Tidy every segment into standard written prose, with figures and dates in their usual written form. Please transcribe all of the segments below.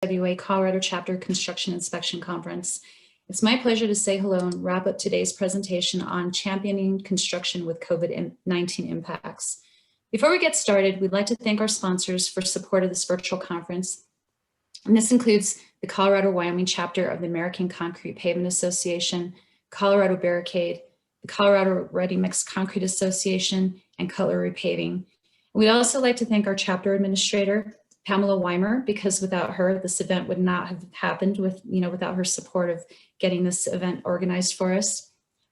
APWA Colorado Chapter Construction Inspection Conference. It's my pleasure to say hello and wrap up today's presentation on championing construction with COVID-19 impacts. Before we get started, we'd like to thank our sponsors for support of this virtual conference. And this includes the Colorado-Wyoming chapter of the American Concrete Pavement Association, Colorado Barricade, the Colorado Ready Mix Concrete Association, and Cutlery Paving. We'd also like to thank our chapter administrator, Pamela Weimer, because without her, this event would not have happened without her support of getting this event organized for us.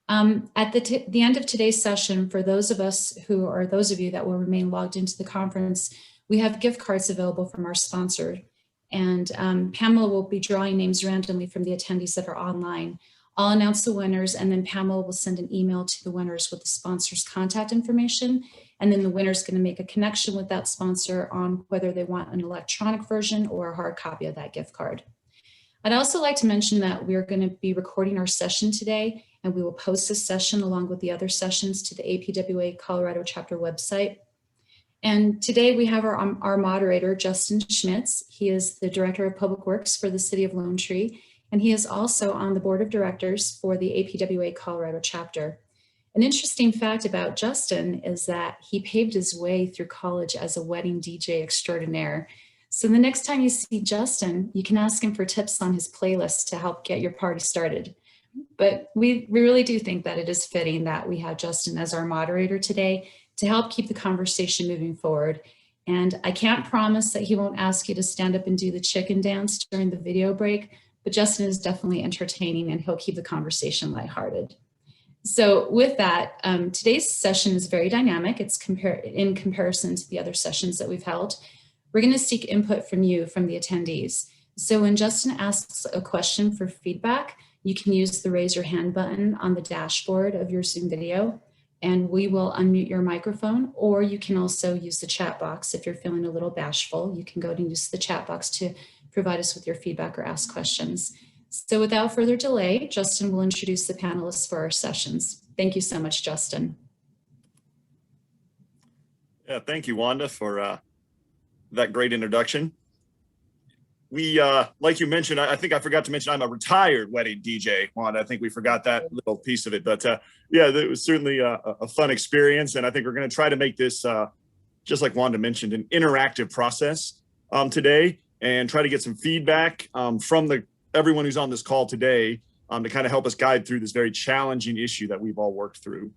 At the end of today's session, for those of you that will remain logged into the conference, we have gift cards available from our sponsor. And Pamela will be drawing names randomly from the attendees that are online. I'll announce the winners, and then Pamela will send an email to the winners with the sponsor's contact information. And then the winner is going to make a connection with that sponsor on whether they want an electronic version or a hard copy of that gift card. I'd also like to mention that we're going to be recording our session today, and we will post this session along with the other sessions to the APWA Colorado chapter website. And today we have our moderator, Justin Schmitz. He is the Director of Public Works for the City of Lone Tree, and he is also on the Board of Directors for the APWA Colorado chapter. An interesting fact about Justin is that he paved his way through college as a wedding DJ extraordinaire. So the next time you see Justin, you can ask him for tips on his playlist to help get your party started. But we really do think that it is fitting that we have Justin as our moderator today to help keep the conversation moving forward. And I can't promise that he won't ask you to stand up and do the chicken dance during the video break, but Justin is definitely entertaining and he'll keep the conversation lighthearted. So with that, today's session is very dynamic. It's in comparison to the other sessions that we've held. We're going to seek input from you, from the attendees. So when Justin asks a question for feedback, you can use the raise your hand button on the dashboard of your Zoom video, and we will unmute your microphone, or you can also use the chat box. If you're feeling a little bashful, you can go and use the chat box to provide us with your feedback or ask questions. So without further delay, Justin will introduce the panelists for our sessions. Thank you so much, Justin. Yeah, thank you, Wanda, for that great introduction. We, like you mentioned, I think I forgot to mention I'm a retired wedding DJ, Wanda. I think we forgot that little piece of it, but yeah, it was certainly a fun experience. And I think we're going to try to make this, just like Wanda mentioned, an interactive process today, and try to get some feedback from everyone who's on this call today to kind of help us guide through this very challenging issue that we've all worked through.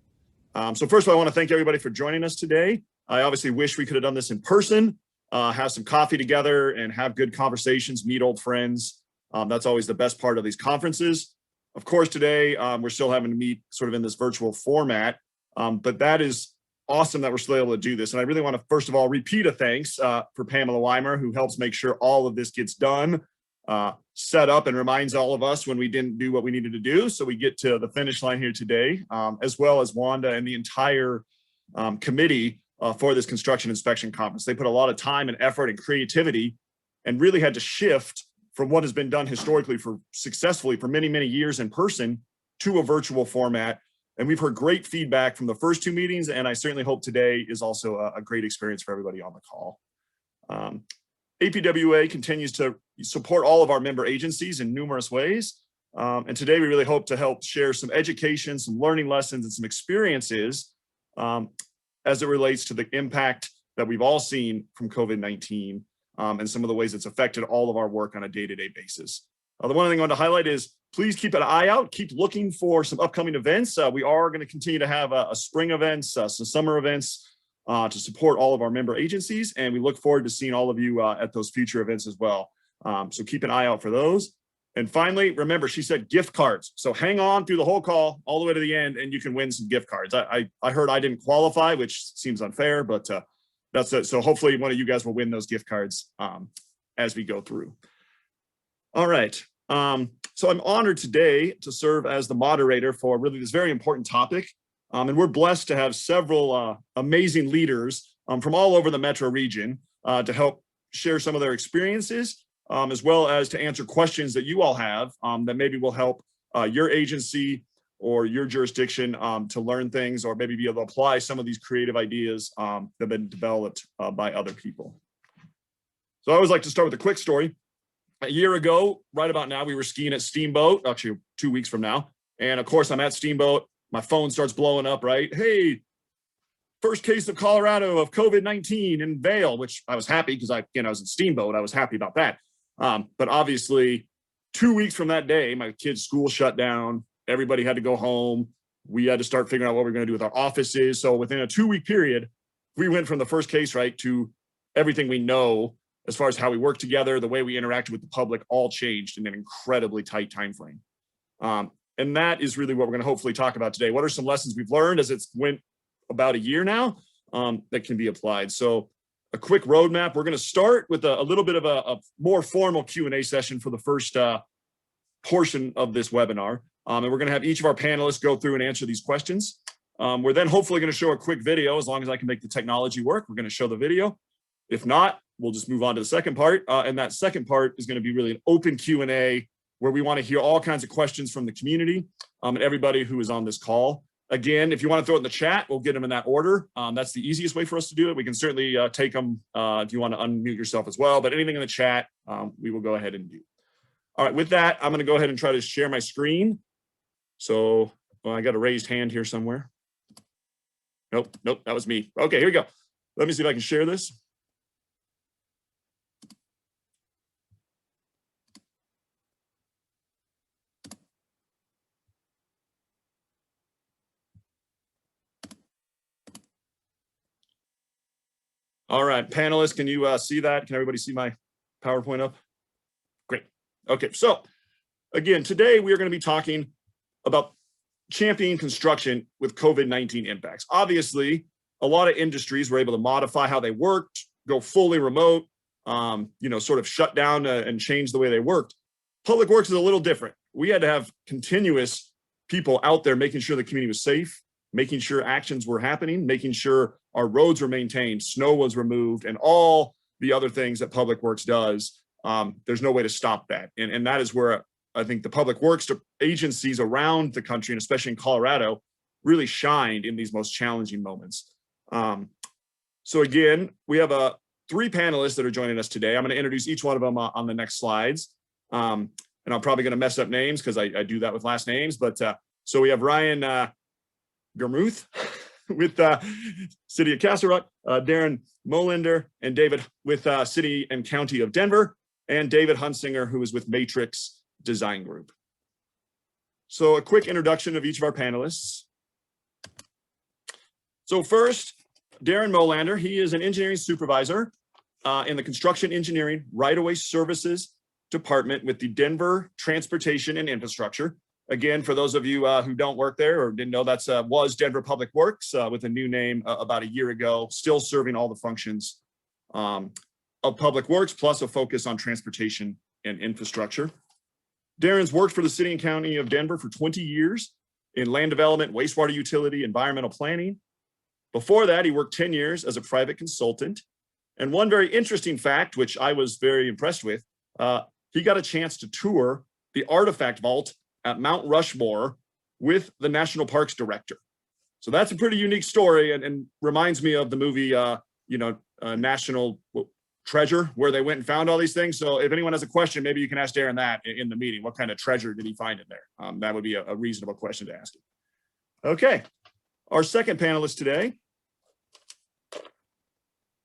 So first of all, I want to thank everybody for joining us today. I obviously wish we could have done this in person, have some coffee together and have good conversations, meet old friends. That's always the best part of these conferences. Of course, today we're still having to meet sort of in this virtual format, but that is awesome that we're still able to do this. And I really want to, first of all, repeat a thanks for Pamela Weimer, who helps make sure all of this gets done, set up, and reminds all of us when we didn't do what we needed to do. So we get to the finish line here today, as well as Wanda and the entire committee for this construction inspection conference. They put a lot of time and effort and creativity and really had to shift from what has been done historically successfully for many, many years in person to a virtual format. And we've heard great feedback from the first two meetings, and I certainly hope today is also a great experience for everybody on the call. APWA continues to support all of our member agencies in numerous ways. And today we really hope to help share some education, some learning lessons, and some experiences as it relates to the impact that we've all seen from COVID-19 and some of the ways it's affected all of our work on a day-to-day basis. The one thing I want to highlight is please keep an eye out, keep looking for some upcoming events. We are going to continue to have a spring events, some summer events to support all of our member agencies. And we look forward to seeing all of you at those future events as well. So keep an eye out for those. And finally, remember, she said gift cards. So hang on through the whole call all the way to the end and you can win some gift cards. I heard I didn't qualify, which seems unfair, but that's it. So hopefully one of you guys will win those gift cards as we go through. All right. So I'm honored today to serve as the moderator for really this very important topic. And we're blessed to have several amazing leaders from all over the metro region to help share some of their experiences, as well as to answer questions that you all have that maybe will help your agency or your jurisdiction to learn things, or maybe be able to apply some of these creative ideas that have been developed by other people. So I always like to start with a quick story. a year ago, right about now, we were skiing at Steamboat, actually 2 weeks from now. And of course, I'm at Steamboat. My phone starts blowing up, right? Hey, first case of Colorado of COVID-19 in Vail, which I was happy because I was in Steamboat. I was happy about that. But obviously, 2 weeks from that day, my kids' school shut down. Everybody had to go home. We had to start figuring out what we're going to do with our offices. So within a 2 week period, we went from the first case, right, to everything we know as far as how we work together, the way we interacted with the public, all changed in an incredibly tight time frame. And that is really what we're going to hopefully talk about today. What are some lessons we've learned as it's went about a year now that can be applied? So a quick roadmap. We're going to start with a little bit of a more formal Q&A session for the first portion of this webinar. And we're going to have each of our panelists go through and answer these questions. We're then hopefully going to show a quick video, as long as I can make the technology work. We're going to show the video. If not, we'll just move on to the second part. And that second part is going to be really an open Q&A where we want to hear all kinds of questions from the community and everybody who is on this call. Again, if you want to throw it in the chat, we'll get them in that order. That's the easiest way for us to do it. We can certainly take them if you want to unmute yourself as well, but anything in the chat, we will go ahead and do. All right, with that, I'm going to go ahead and try to share my screen. So I got a raised hand here somewhere. Nope, that was me. Okay, here we go. Let me see if I can share this. All right, panelists, can you see that? Can everybody see my PowerPoint up? Great. Okay, so again, today we are going to be talking about championing construction with COVID-19 impacts. Obviously, a lot of industries were able to modify how they worked, go fully remote, sort of shut down and change the way they worked. Public Works is a little different. We had to have continuous people out there making sure the community was safe, making sure actions were happening, making sure our roads were maintained, snow was removed, and all the other things that Public Works does. There's no way to stop that. And that is where I think the Public Works agencies around the country, and especially in Colorado, really shined in these most challenging moments. So again, we have three panelists that are joining us today. I'm going to introduce each one of them on the next slides. And I'm probably going to mess up names because I do that with last names. But so we have Ryan Germuth with City of Castle Rock, Darren Molander and David with City and County of Denver, and David Hunsinger, who is with Matrix Design Group. So a quick introduction of each of our panelists. So first, Darren Molander, he is an engineering supervisor in the Construction Engineering Right-of-Way Services Department with the Denver Transportation and Infrastructure. Again, for those of you who don't work there or didn't know, that's was Denver Public Works with a new name about a year ago, still serving all the functions of Public Works, plus a focus on transportation and infrastructure. Darren's worked for the City and County of Denver for 20 years in land development, wastewater utility, environmental planning. Before that, he worked 10 years as a private consultant. And one very interesting fact, which I was very impressed with, he got a chance to tour the artifact vault at Mount Rushmore with the National Parks Director. So that's a pretty unique story and reminds me of the movie, National Treasure, where they went and found all these things. So if anyone has a question, maybe you can ask Darren that in the meeting. What kind of treasure did he find in there? That would be a reasonable question to ask him. Okay, our second panelist today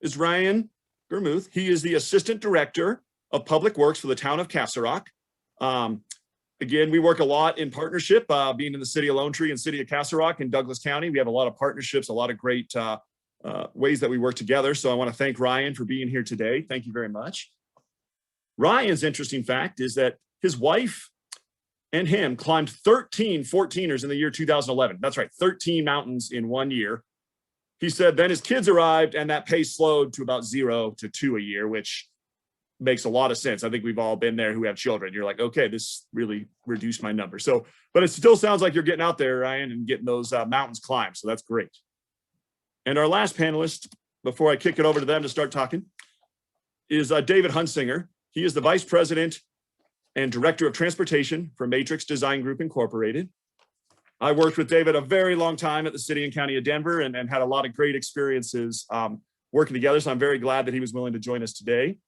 is Ryan Germuth. He is the Assistant Director of Public Works for the town of Castle Rock. Again, we work a lot in partnership, being in the city of Lone Tree and city of Castle Rock in Douglas County. We have a lot of partnerships, a lot of great ways that we work together. So I want to thank Ryan for being here today. Thank you very much. Ryan's interesting fact is that his wife and him climbed 13 14ers in the year 2011. That's right, 13 mountains in 1 year. He said then his kids arrived and that pace slowed to about 0 to 2 a year, which makes a lot of sense. I think we've all been there who have children. You're like, okay, this really reduced my number. So, but it still sounds like you're getting out there, Ryan, and getting those mountains climbed. So that's great. And our last panelist, before I kick it over to them to start talking, is David Hunsinger. He is the Vice President and Director of Transportation for Matrix Design Group Incorporated. I worked with David a very long time at the City and County of Denver and had a lot of great experiences working together. So I'm very glad that he was willing to join us today.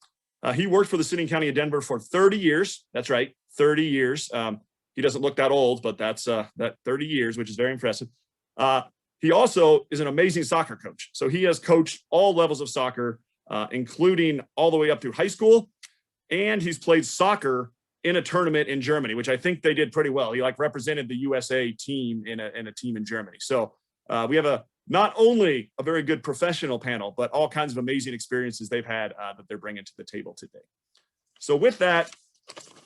He worked for the city and county of Denver for 30 years. That's right, 30 years. He doesn't look that old, but that's that 30 years, which is very impressive. He also is an amazing soccer coach. So he has coached all levels of soccer, including all the way up through high school. And he's played soccer in a tournament in Germany, which I think they did pretty well. He represented the USA team in a team in Germany. So we have not only a very good professional panel, but all kinds of amazing experiences they've had that they're bringing to the table today. So with that,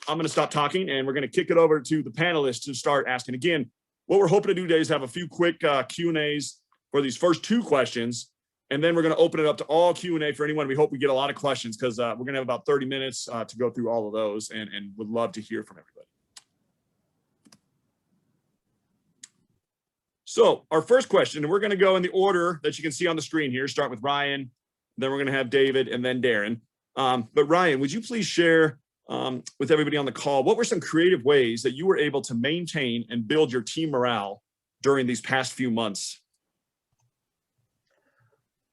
I'm going to stop talking and we're going to kick it over to the panelists to start asking. Again, what we're hoping to do today is have a few quick Q&As for these first two questions. And then we're going to open it up to all Q&A for anyone. We hope we get a lot of questions because we're going to have about 30 minutes to go through all of those and would love to hear from everybody. So our first question, and we're going to go in the order that you can see on the screen here, start with Ryan, then we're going to have David and then Darren. But Ryan, would you please share with everybody on the call, what were some creative ways that you were able to maintain and build your team morale during these past few months?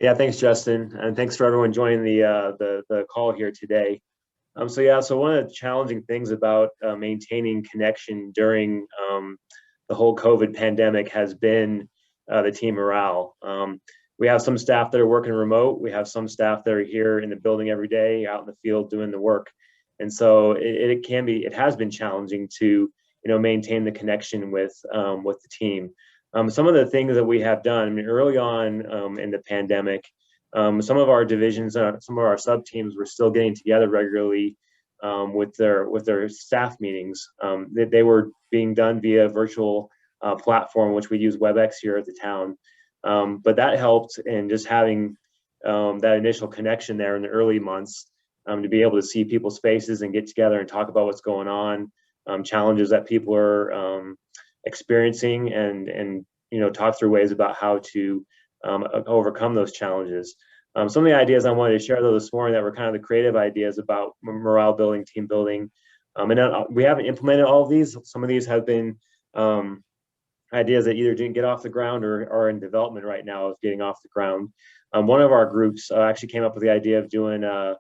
Yeah, thanks, Justin, and thanks for everyone joining the call here today. So one of the challenging things about maintaining connection during the whole COVID pandemic has been the team morale. We have some staff that are working remote. We have some staff that are here in the building every day, out in the field doing the work, and so it has been challenging to maintain the connection with the team. Some of the things that we have done, I mean, early on in the pandemic, some of our divisions, some of our sub teams were still getting together regularly with their staff meetings. They were being done via virtual platform, which we use WebEx here at the town. But that helped in just having that initial connection there in the early months to be able to see people's faces and get together and talk about what's going on, challenges that people are experiencing, and talk through ways about how to overcome those challenges. Some of the ideas I wanted to share though this morning that were kind of the creative ideas about morale building, team building, and we haven't implemented all of these. Some of these have been ideas that either didn't get off the ground or are in development right now of getting off the ground. One of our groups actually came up with the idea of doing a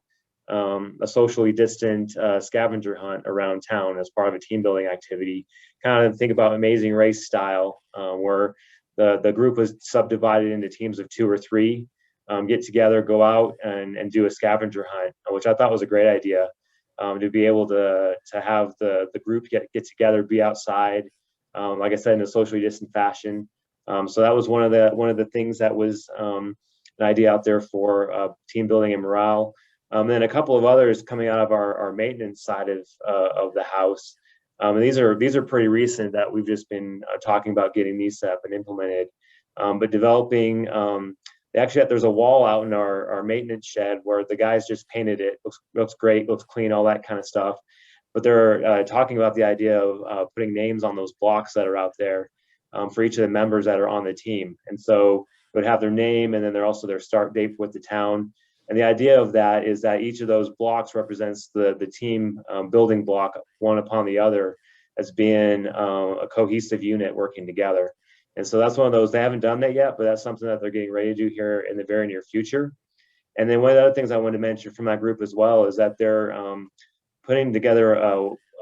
socially distant scavenger hunt around town as part of a team building activity. Kind of think about Amazing Race style, where the group was subdivided into teams of 2 or 3, get together, go out and do a scavenger hunt, which I thought was a great idea, to be able to have the group get together, be outside, like I said, in a socially distant fashion. So that was one of the things that was an idea out there for team building and morale. Then a couple of others coming out of our maintenance side of the house. And these are pretty recent that we've just been talking about getting these set up and implemented. But developing, there's a wall out in our maintenance shed where the guys just painted it. Looks great, looks clean, all that kind of stuff. But they're talking about the idea of putting names on those blocks that are out there for each of the members that are on the team. And so it would have their name and then they're also their start date with the town. And the idea of that is that each of those blocks represents the team building block, one upon the other, as being a cohesive unit working together. And so that's one of those, they haven't done that yet, but that's something that they're getting ready to do here in the very near future. And then one of the other things I wanted to mention from that group as well is that they're putting together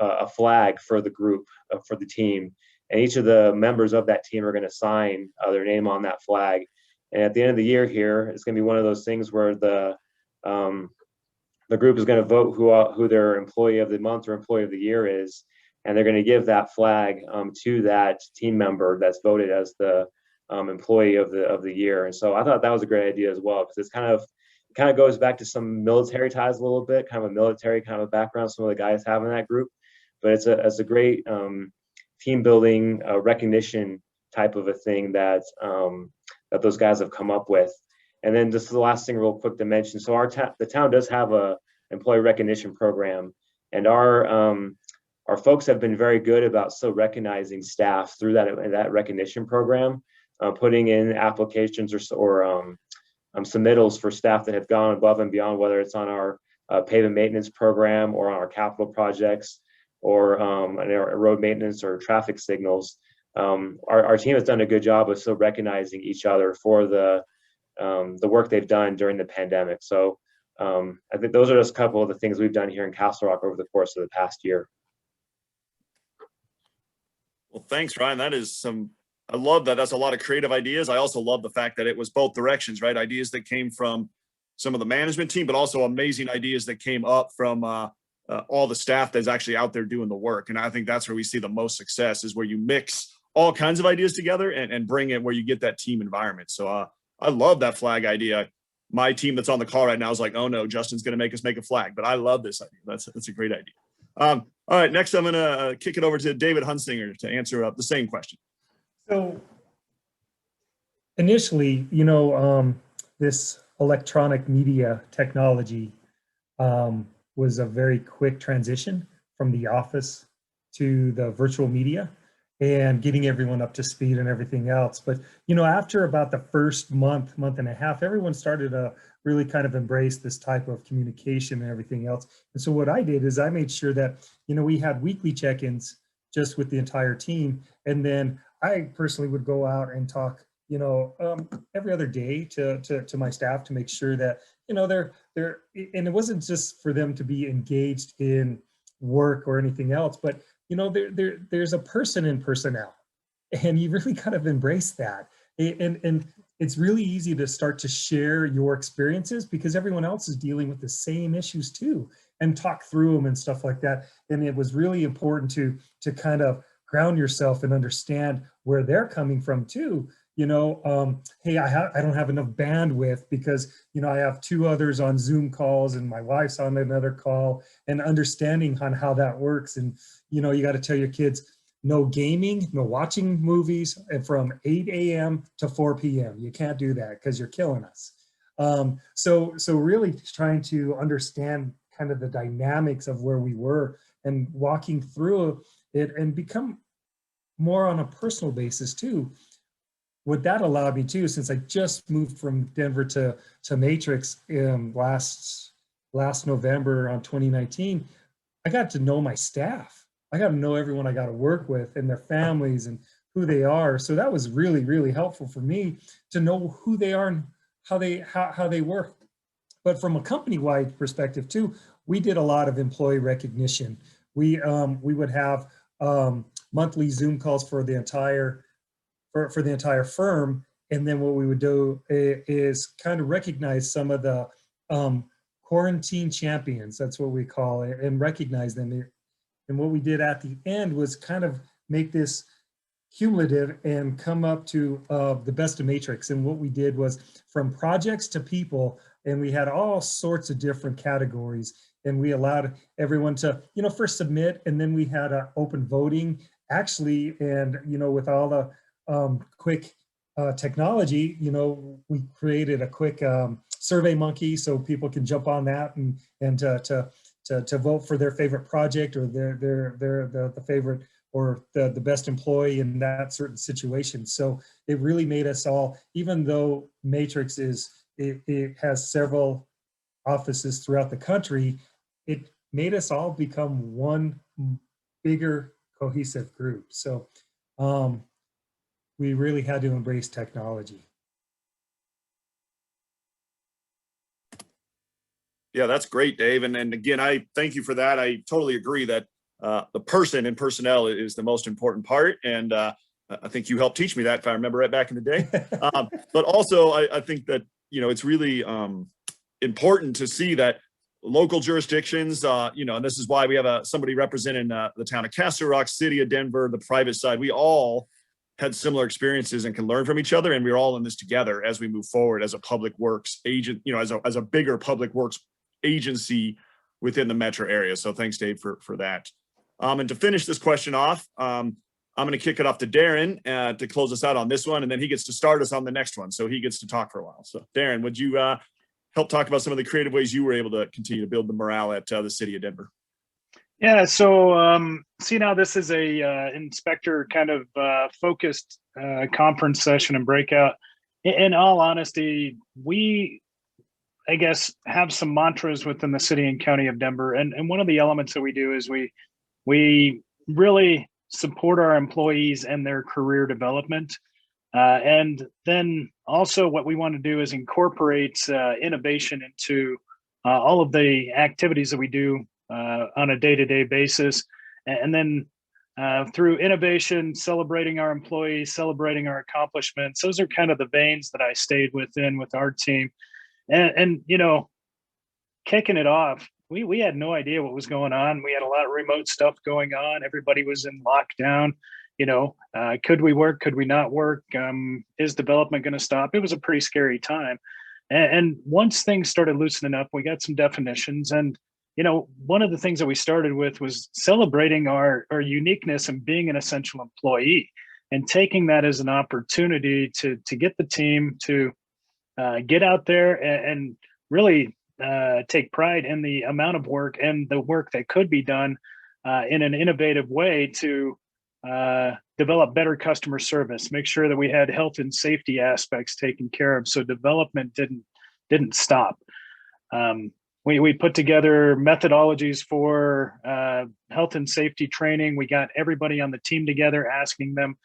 a flag for the group, for the team. And each of the members of that team are going to sign their name on that flag. And at the end of the year here, it's going to be one of those things where the group is going to vote who their employee of the month or employee of the year is, and they're going to give that flag to that team member that's voted as the employee of the year. And so I thought that was a great idea as well, because it kind of goes back to some military ties a little bit, kind of a military kind of a background some of the guys have in that group. But it's a great team building recognition type of a thing that those guys have come up with. And then just the last thing real quick to mention, so the town does have a employee recognition program, and our folks have been very good about still recognizing staff through that recognition program, putting in applications or submittals for staff that have gone above and beyond, whether it's on our pavement maintenance program or on our capital projects or our road maintenance or traffic signals. Our team has done a good job of still recognizing each other for the work they've done during the pandemic. So I think those are just a couple of the things we've done here in Castle Rock over the course of the past year. Well, thanks, Ryan. I love that. That's a lot of creative ideas. I also love the fact that it was both directions, right? Ideas that came from some of the management team, but also amazing ideas that came up from all the staff that's actually out there doing the work. And I think that's where we see the most success, is where you mix all kinds of ideas together and bring it where you get that team environment. So I love that flag idea. My team that's on the call right now is like, oh no, Justin's going to make us make a flag, but I love this idea. That's a great idea. All right, next I'm going to kick it over to David Hunsinger to answer the same question. So initially, this electronic media technology was a very quick transition from the office to the virtual media and getting everyone up to speed and everything else. But, after about the first month and a half, everyone started to really kind of embrace this type of communication and everything else. And so what I did is I made sure that, we had weekly check-ins just with the entire team. And then I personally would go out and talk, every other day to my staff to make sure that, they're, and it wasn't just for them to be engaged in work or anything else, but, there's a person in personnel, and you really kind of embrace that. And it's really easy to start to share your experiences because everyone else is dealing with the same issues too, and talk through them and stuff like that. And it was really important to kind of ground yourself and understand where they're coming from too. Hey, I don't have enough bandwidth because, I have two others on Zoom calls and my wife's on another call, and understanding on how that works. And, you got to tell your kids, no gaming, no watching movies from 8 a.m. to 4 p.m. You can't do that because you're killing us. So really trying to understand kind of the dynamics of where we were and walking through it and become more on a personal basis too. What that allowed me to, since I just moved from Denver to Matrix last November on 2019, I got to know my staff. I got to know everyone I got to work with and their families and who they are. So that was really, really helpful for me to know who they are and how they work. But from a company-wide perspective too, we did a lot of employee recognition. We would have monthly Zoom calls for the entire firm, and then what we would do is kind of recognize some of the quarantine champions. That's what we call it, and recognize them. And what we did at the end was kind of make this cumulative and come up to the best of Matrix. And what we did was from projects to people, and we had all sorts of different categories, and we allowed everyone to, first submit, and then we had open voting actually. And, with all the quick technology, we created a quick Survey Monkey so people can jump on that and to vote for their favorite project or the favorite or the best employee in that certain situation. So it really made us all, even though Matrix it has several offices throughout the country, it made us all become one bigger cohesive group. So we really had to embrace technology. Yeah, that's great, Dave. And again, I thank you for that. I totally agree that the person and personnel is the most important part. And I think you helped teach me that, if I remember right back in the day. But also, I think that, it's really important to see that local jurisdictions, and this is why we have somebody representing the town of Castle Rock, city of Denver, the private side. We all had similar experiences and can learn from each other. And we're all in this together as we move forward as a public works agent, as a bigger public works agency within the metro area. So thanks, Dave, for that. And to finish this question off, I'm going to kick it off to Darren to close us out on this one, and then he gets to start us on the next one. So he gets to talk for a while. So Darren, would you help talk about some of the creative ways you were able to continue to build the morale at the city of Denver? Yeah, so see, now this is a inspector kind of focused conference session and breakout. In all honesty, we, I guess, have some mantras within the city and county of Denver. And one of the elements that we do is we really support our employees and their career development. And then also what we want to do is incorporate innovation into all of the activities that we do on a day-to-day basis. And then through innovation, celebrating our employees, celebrating our accomplishments. Those are kind of the veins that I stayed within with our team. And you know, kicking it off, we had no idea what was going on. We had a lot of remote stuff going on. Everybody was in lockdown. You know, could we work? Could we not work? Is development going to stop? It was a pretty scary time. And once things started loosening up, we got some definitions. And, you know, one of the things that we started with was celebrating our uniqueness and being an essential employee and taking that as an opportunity to get the team to get out there and really take pride in the amount of work and the work that could be done in an innovative way to develop better customer service, make sure that we had health and safety aspects taken care of, so development didn't stop. We put together methodologies for health and safety training. We got everybody on the team together, asking them,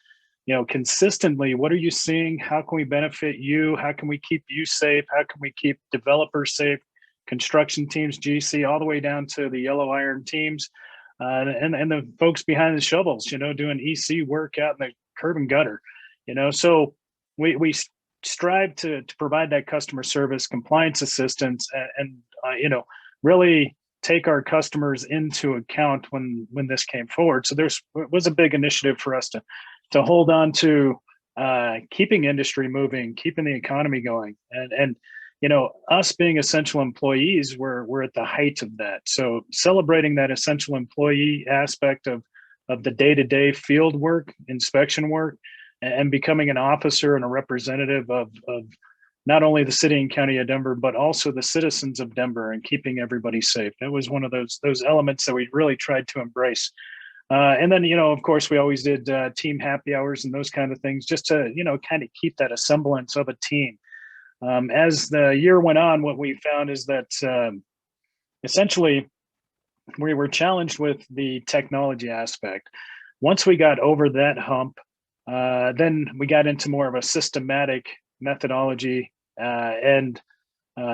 you know, consistently, what are you seeing? How can we benefit you? How can we keep you safe? How can we keep developers safe? Construction teams, GC, all the way down to the yellow iron teams, and the folks behind the shovels, you know, doing EC work out in the curb and gutter, you know. So we strive to provide that customer service, compliance assistance, and you know, really take our customers into account when this came forward. So it was a big initiative for us to hold on to keeping industry moving, keeping the economy going, and you know, us being essential employees, we're at the height of that. So celebrating that essential employee aspect of the day-to-day field work, inspection work, and becoming an officer and a representative of not only the city and county of Denver, but also the citizens of Denver, and keeping everybody safe. That was one of those elements that we really tried to embrace. And then, you know, of course, we always did team happy hours and those kind of things, just to, you know, kind of keep that a semblance of a team. As the year went on, what we found is that essentially we were challenged with the technology aspect. Once we got over that hump, then we got into more of a systematic methodology and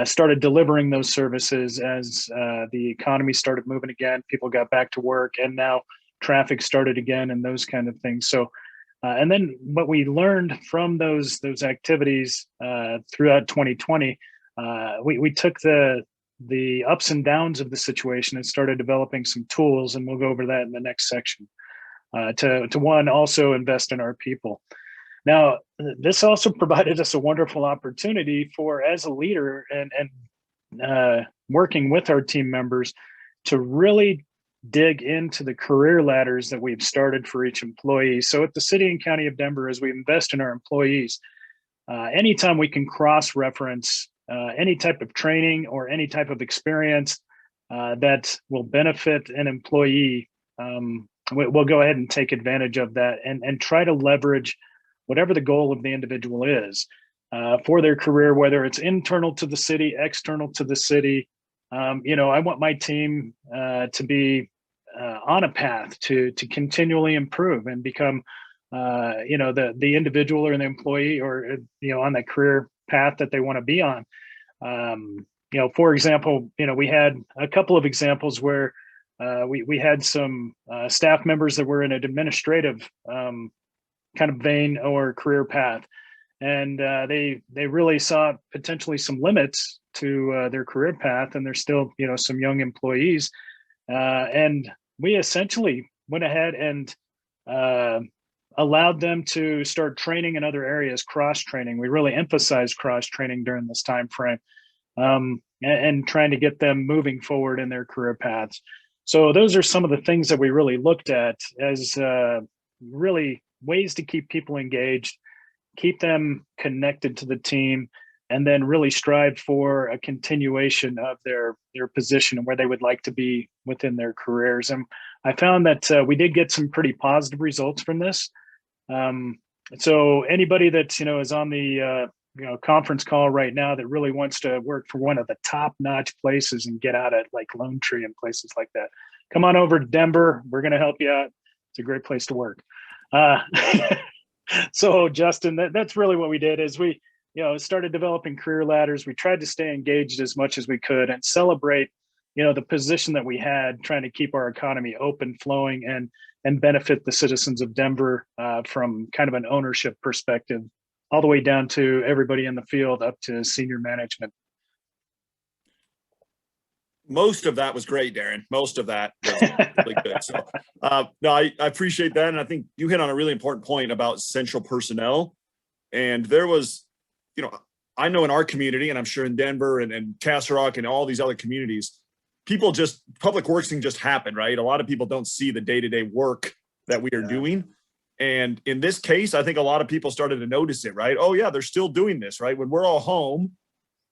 started delivering those services as the economy started moving again, people got back to work, and now traffic started again and those kind of things. So and then what we learned from those activities throughout 2020, we took the ups and downs of the situation and started developing some tools, and we'll go over that in the next section, to one, also invest in our people. Now, this also provided us a wonderful opportunity for, as a leader and working with our team members, to really dig into the career ladders that we've started for each employee. So at the city and county of Denver, as we invest in our employees, anytime we can cross-reference any type of training or any type of experience that will benefit an employee, we'll go ahead and take advantage of that and try to leverage whatever the goal of the individual is for their career, whether it's internal to the city, external to the city. You know, I want my team to be on a path to continually improve and become, you know, the individual or the employee, or, you know, on that career path that they want to be on. You know, for example, you know, we had a couple of examples where we had some staff members that were in an administrative kind of vein or career path, and they really saw potentially some limits to their career path, and they're still, you know, some young employees, and we essentially went ahead and allowed them to start training in other areas, cross training. We really emphasized cross training during this time frame, and trying to get them moving forward in their career paths. So those are some of the things that we really looked at as really ways to keep people engaged, keep them connected to the team, and then really strive for a continuation of their position and where they would like to be within their careers. And I found that we did get some pretty positive results from this. So anybody that, you know, is on the you know, conference call right now that really wants to work for one of the top-notch places and get out at like Lone Tree and places like that, come on over to Denver. We're going to help you out. It's a great place to work. So Justin, that's really what we did, is we started developing career ladders. We tried to stay engaged as much as we could and celebrate, the position that we had, trying to keep our economy open, flowing, and benefit the citizens of Denver from kind of an ownership perspective, all the way down to everybody in the field up to senior management. Most of that was great, Darren. Most of that was really good. So, no, I appreciate that. And I think you hit on a really important point about central personnel. And there was, I know in our community, and I'm sure in Denver and Castle Rock and all these other communities, public works thing just happened, right? A lot of people don't see the day-to-day work that we are doing. And in this case, I think a lot of people started to notice it, right? Oh yeah, they're still doing this, right? When we're all home,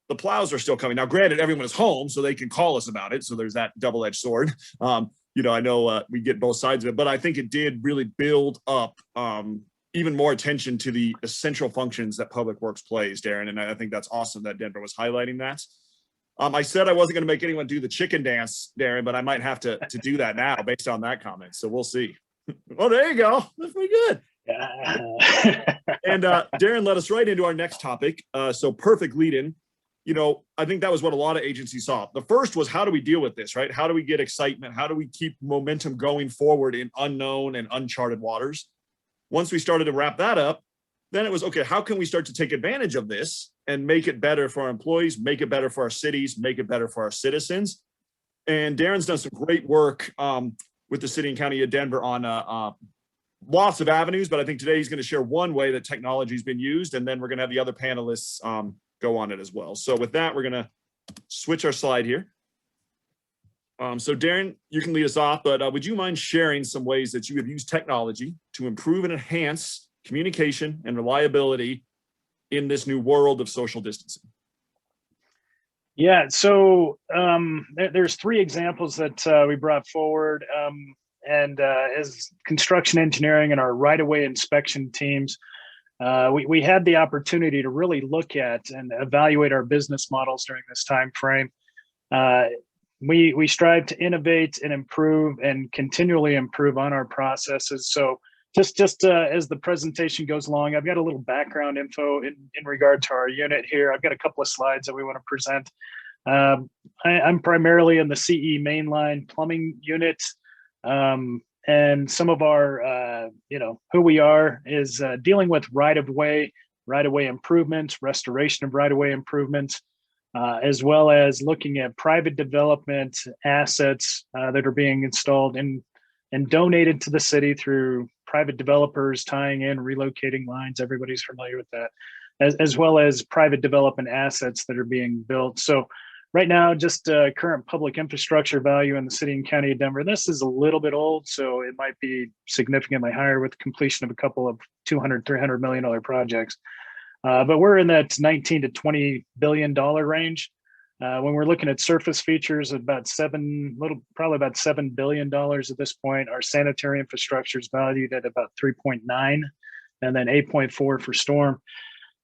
the plows are still coming. Now, granted, everyone is home, so they can call us about it. So there's that double-edged sword. I know we get both sides of it, but I think it did really build up even more attention to the essential functions that public works plays, Darren. And I think that's awesome that Denver was highlighting that. I said I wasn't going to make anyone do the chicken dance, Darren, but I might have to do that now based on that comment. So we'll see. Well, there you go. That's pretty good. And Darren led us right into our next topic. So perfect lead in. I think that was what a lot of agencies saw. The first was, how do we deal with this, right? How do we get excitement? How do we keep momentum going forward in unknown and uncharted waters? Once we started to wrap that up, then it was, okay, how can we start to take advantage of this and make it better for our employees, make it better for our cities, make it better for our citizens? And Darren's done some great work with the city and county of Denver on lots of avenues, but I think today he's going to share one way that technology has been used, and then we're going to have the other panelists go on it as well. So with that, we're going to switch our slide here. So Darren, you can lead us off, but would you mind sharing some ways that you have used technology to improve and enhance communication and reliability in this new world of social distancing? Yeah, so there's 3 examples that we brought forward. And as construction engineering and our right-of-way inspection teams, we had the opportunity to really look at and evaluate our business models during this time frame. We strive to innovate and improve and continually improve on our processes. So just as the presentation goes along, I've got a little background info in regard to our unit here. I've got a couple of slides that we want to present. I'm primarily in the CE mainline plumbing unit. And some of our, who we are is dealing with right-of-way improvements, restoration of right-of-way improvements, as well as looking at private development assets that are being installed and donated to the city through private developers tying in, relocating lines. Everybody's familiar with that, as well as private development assets that are being built. So right now, just current public infrastructure value in the city and county of Denver. This is a little bit old, so it might be significantly higher with the completion of a couple of $200, $300 million projects. But we're in that $19 to $20 billion range. When we're looking at surface features, probably about $7 billion at this point. Our sanitary infrastructure is valued at about 3.9, and then 8.4 for storm.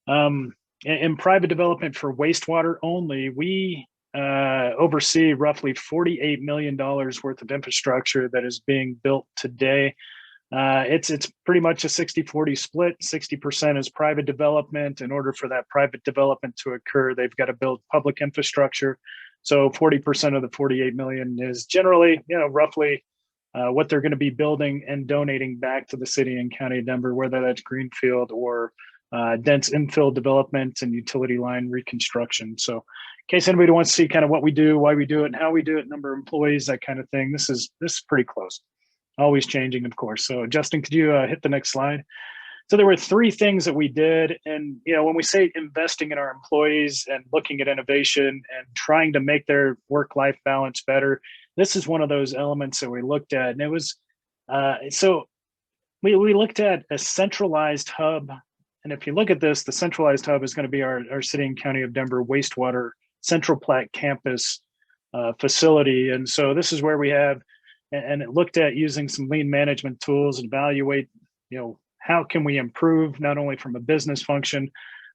In private development for wastewater only, we oversee roughly $48 million worth of infrastructure that is being built today. It's pretty much a 60-40 split. 60% is private development. In order for that private development to occur, they've got to build public infrastructure. So 40% of the 48 million is generally, roughly what they're going to be building and donating back to the city and county of Denver, whether that's greenfield or dense infill development and utility line reconstruction. So in case anybody wants to see kind of what we do, why we do it, and how we do it, number of employees, that kind of thing, this is pretty close. Always changing, of course. So Justin, could you hit the next slide? So there were 3 things that we did. And, when we say investing in our employees and looking at innovation and trying to make their work-life balance better, this is one of those elements that we looked at. And it was, so we looked at a centralized hub. And if you look at this, the centralized hub is going to be our city and county of Denver wastewater Central Platte campus facility. And so this is where we have, and it looked at using some lean management tools and evaluate, how can we improve not only from a business function,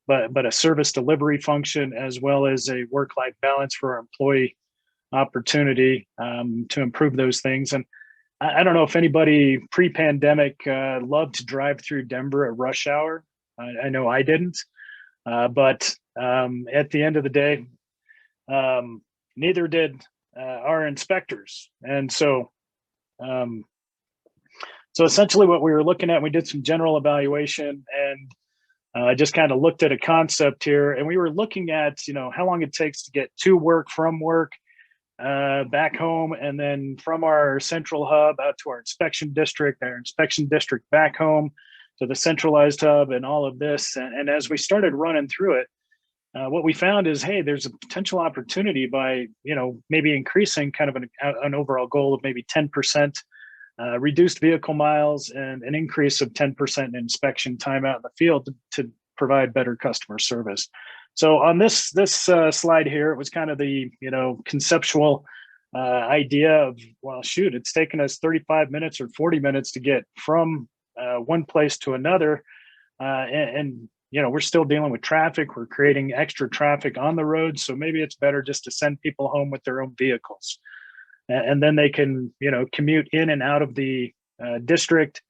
but a service delivery function, as well as a work-life balance for our employee opportunity to improve those things. And I don't know if anybody pre-pandemic loved to drive through Denver at rush hour. I know I didn't. But at the end of the day, neither did our inspectors. And so essentially what we were looking at, we did some general evaluation, and just kind of looked at a concept here, and we were looking at, how long it takes to get to work, from work, back home, and then from our central hub out to our inspection district back home to the centralized hub, and all of this. And as we started running through it, what we found is, hey, there's a potential opportunity by, maybe increasing kind of an overall goal of maybe 10%, reduced vehicle miles, and an increase of 10% in inspection time out in the field to provide better customer service. So on this slide here, it was kind of the, conceptual idea of, well, shoot, it's taken us 35 minutes or 40 minutes to get from one place to another. And we're still dealing with traffic. We're creating extra traffic on the road. So maybe it's better just to send people home with their own vehicles. And then they can, commute in and out of the district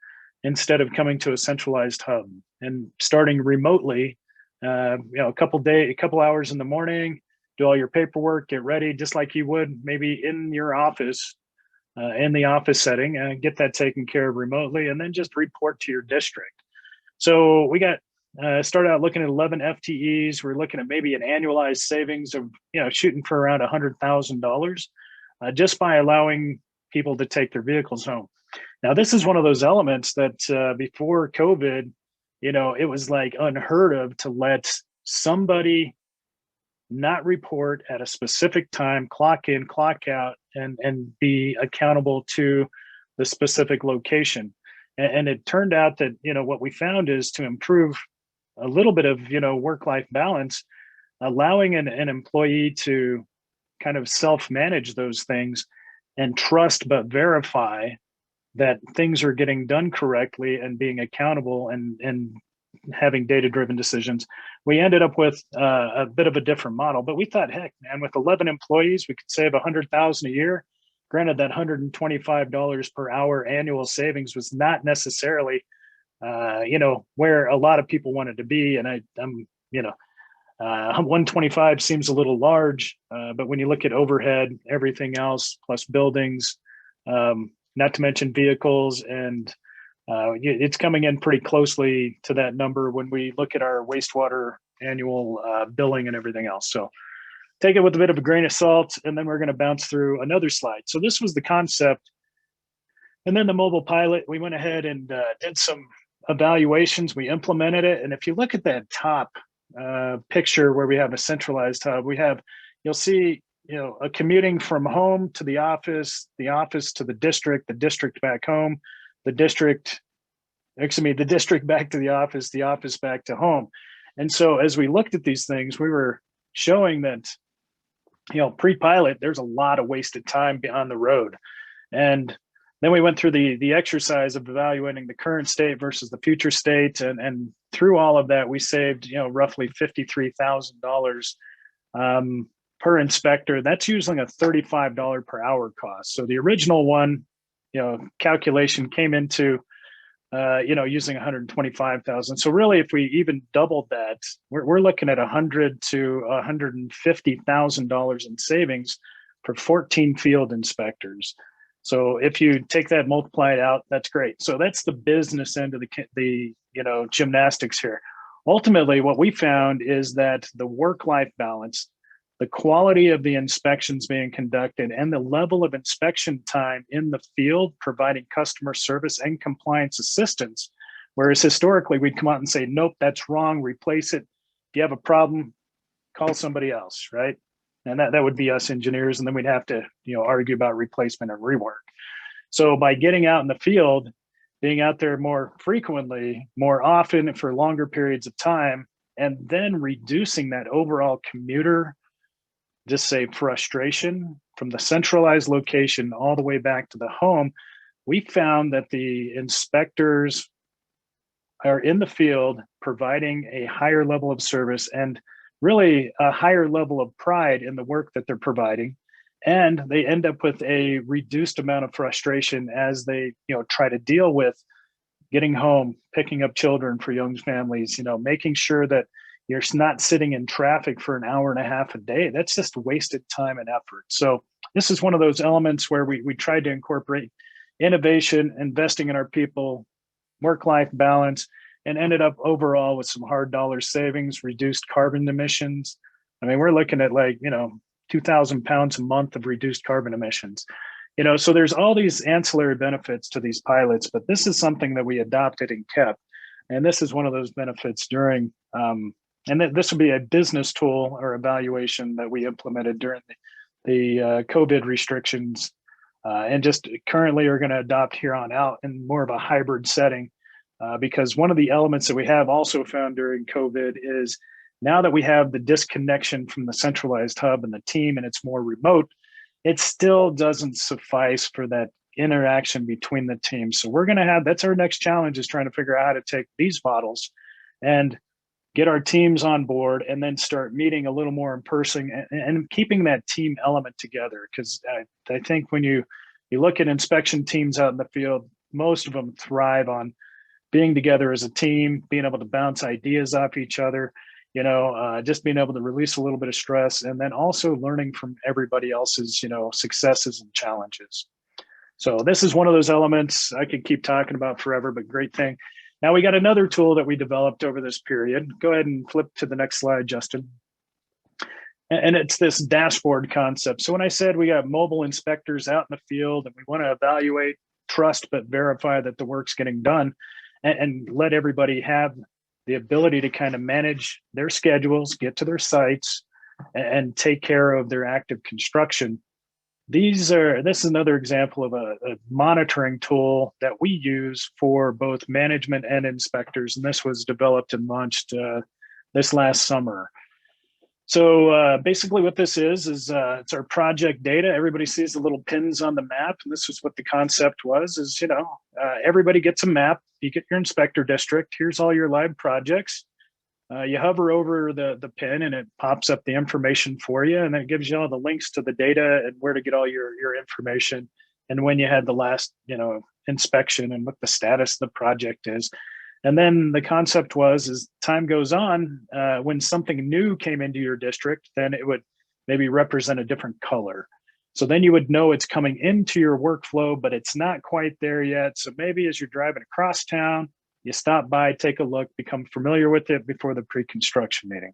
instead of coming to a centralized hub. And starting remotely, a couple hours in the morning, do all your paperwork, get ready, just like you would maybe in your office, in the office setting, and get that taken care of remotely, and then just report to your district. So we got started out looking at 11 FTEs. We're looking at maybe an annualized savings of, shooting for around $100,000. Just by allowing people to take their vehicles home. Now, this is one of those elements that before COVID, it was like unheard of to let somebody not report at a specific time, clock in, clock out, and be accountable to the specific location. And it turned out that, what we found is to improve a little bit of, work-life balance, allowing an employee to kind of self-manage those things and trust but verify that things are getting done correctly and being accountable and having data-driven decisions. We ended up with a bit of a different model, but we thought, heck, man, with 11 employees, we could save $100,000 a year. Granted, that $125 per hour annual savings was not necessarily, where a lot of people wanted to be. And I'm 125 seems a little large, but when you look at overhead, everything else, plus buildings, not to mention vehicles, and it's coming in pretty closely to that number when we look at our wastewater annual billing and everything else. So take it with a bit of a grain of salt, and then we're going to bounce through another slide. So this was the concept. And then the mobile pilot, we went ahead and did some evaluations. We implemented it. And if you look at that top picture where we have a centralized hub, you'll see, a commuting from home to the office to the district back home, the district back to the office back to home. And so as we looked at these things, we were showing that, pre-pilot, there's a lot of wasted time on the road. And then we went through the exercise of evaluating the current state versus the future state. And through all of that, we saved, roughly $53,000 per inspector. That's using a $35 per hour cost. So the original one, calculation came into, using $125,000. So really, if we even doubled that, we're looking at $100,000 to $150,000 in savings for 14 field inspectors. So if you take that, multiply it out, that's great. So that's the business end of the gymnastics here. Ultimately, what we found is that the work-life balance, the quality of the inspections being conducted, and the level of inspection time in the field providing customer service and compliance assistance, whereas historically we'd come out and say, nope, that's wrong, replace it. If you have a problem, call somebody else, right? And that would be us engineers, and then we'd have to argue about replacement and rework. So by getting out in the field, being out there more frequently, more often for longer periods of time, and then reducing that overall commuter, just say frustration from the centralized location all the way back to the home, we found that the inspectors are in the field providing a higher level of service and really a higher level of pride in the work that they're providing. And they end up with a reduced amount of frustration as they, try to deal with getting home, picking up children for young families, making sure that, you're not sitting in traffic for an hour and a half a day. That's just wasted time and effort. So this is one of those elements where we tried to incorporate innovation, investing in our people, work-life balance, and ended up overall with some hard dollar savings, reduced carbon emissions. I mean, we're looking at 2,000 pounds a month of reduced carbon emissions. So there's all these ancillary benefits to these pilots, but this is something that we adopted and kept. And this is one of those benefits during, this would be a business tool or evaluation that we implemented during the COVID restrictions, and just currently are going to adopt here on out in more of a hybrid setting, because one of the elements that we have also found during COVID is now that we have the disconnection from the centralized hub and the team and it's more remote, it still doesn't suffice for that interaction between the teams. So we're going to have, that's our next challenge, is trying to figure out how to take these models and get our teams on board and then start meeting a little more in person and keeping that team element together. Because I think when you look at inspection teams out in the field, most of them thrive on being together as a team, being able to bounce ideas off each other, just being able to release a little bit of stress, and then also learning from everybody else's, successes and challenges. So this is one of those elements I could keep talking about forever, but great thing. Now we got another tool that we developed over this period. Go ahead and flip to the next slide, Justin. And it's this dashboard concept. So when I said we got mobile inspectors out in the field and we want to evaluate, trust, but verify that the work's getting done, and let everybody have the ability to kind of manage their schedules, get to their sites, and take care of their active construction. This is another example of a monitoring tool that we use for both management and inspectors. And this was developed and launched this last summer. So basically what this is it's our project data. Everybody sees the little pins on the map. And this is what the concept was, is, everybody gets a map. You get your inspector district. Here's all your live projects. You hover over the pin and it pops up the information for you. And then it gives you all the links to the data and where to get all your information and when you had the last, inspection and what the status of the project is. And then the concept was, as time goes on, when something new came into your district, then it would maybe represent a different color. So then you would know it's coming into your workflow, but it's not quite there yet. So maybe as you're driving across town, you stop by, take a look, become familiar with it before the pre-construction meeting.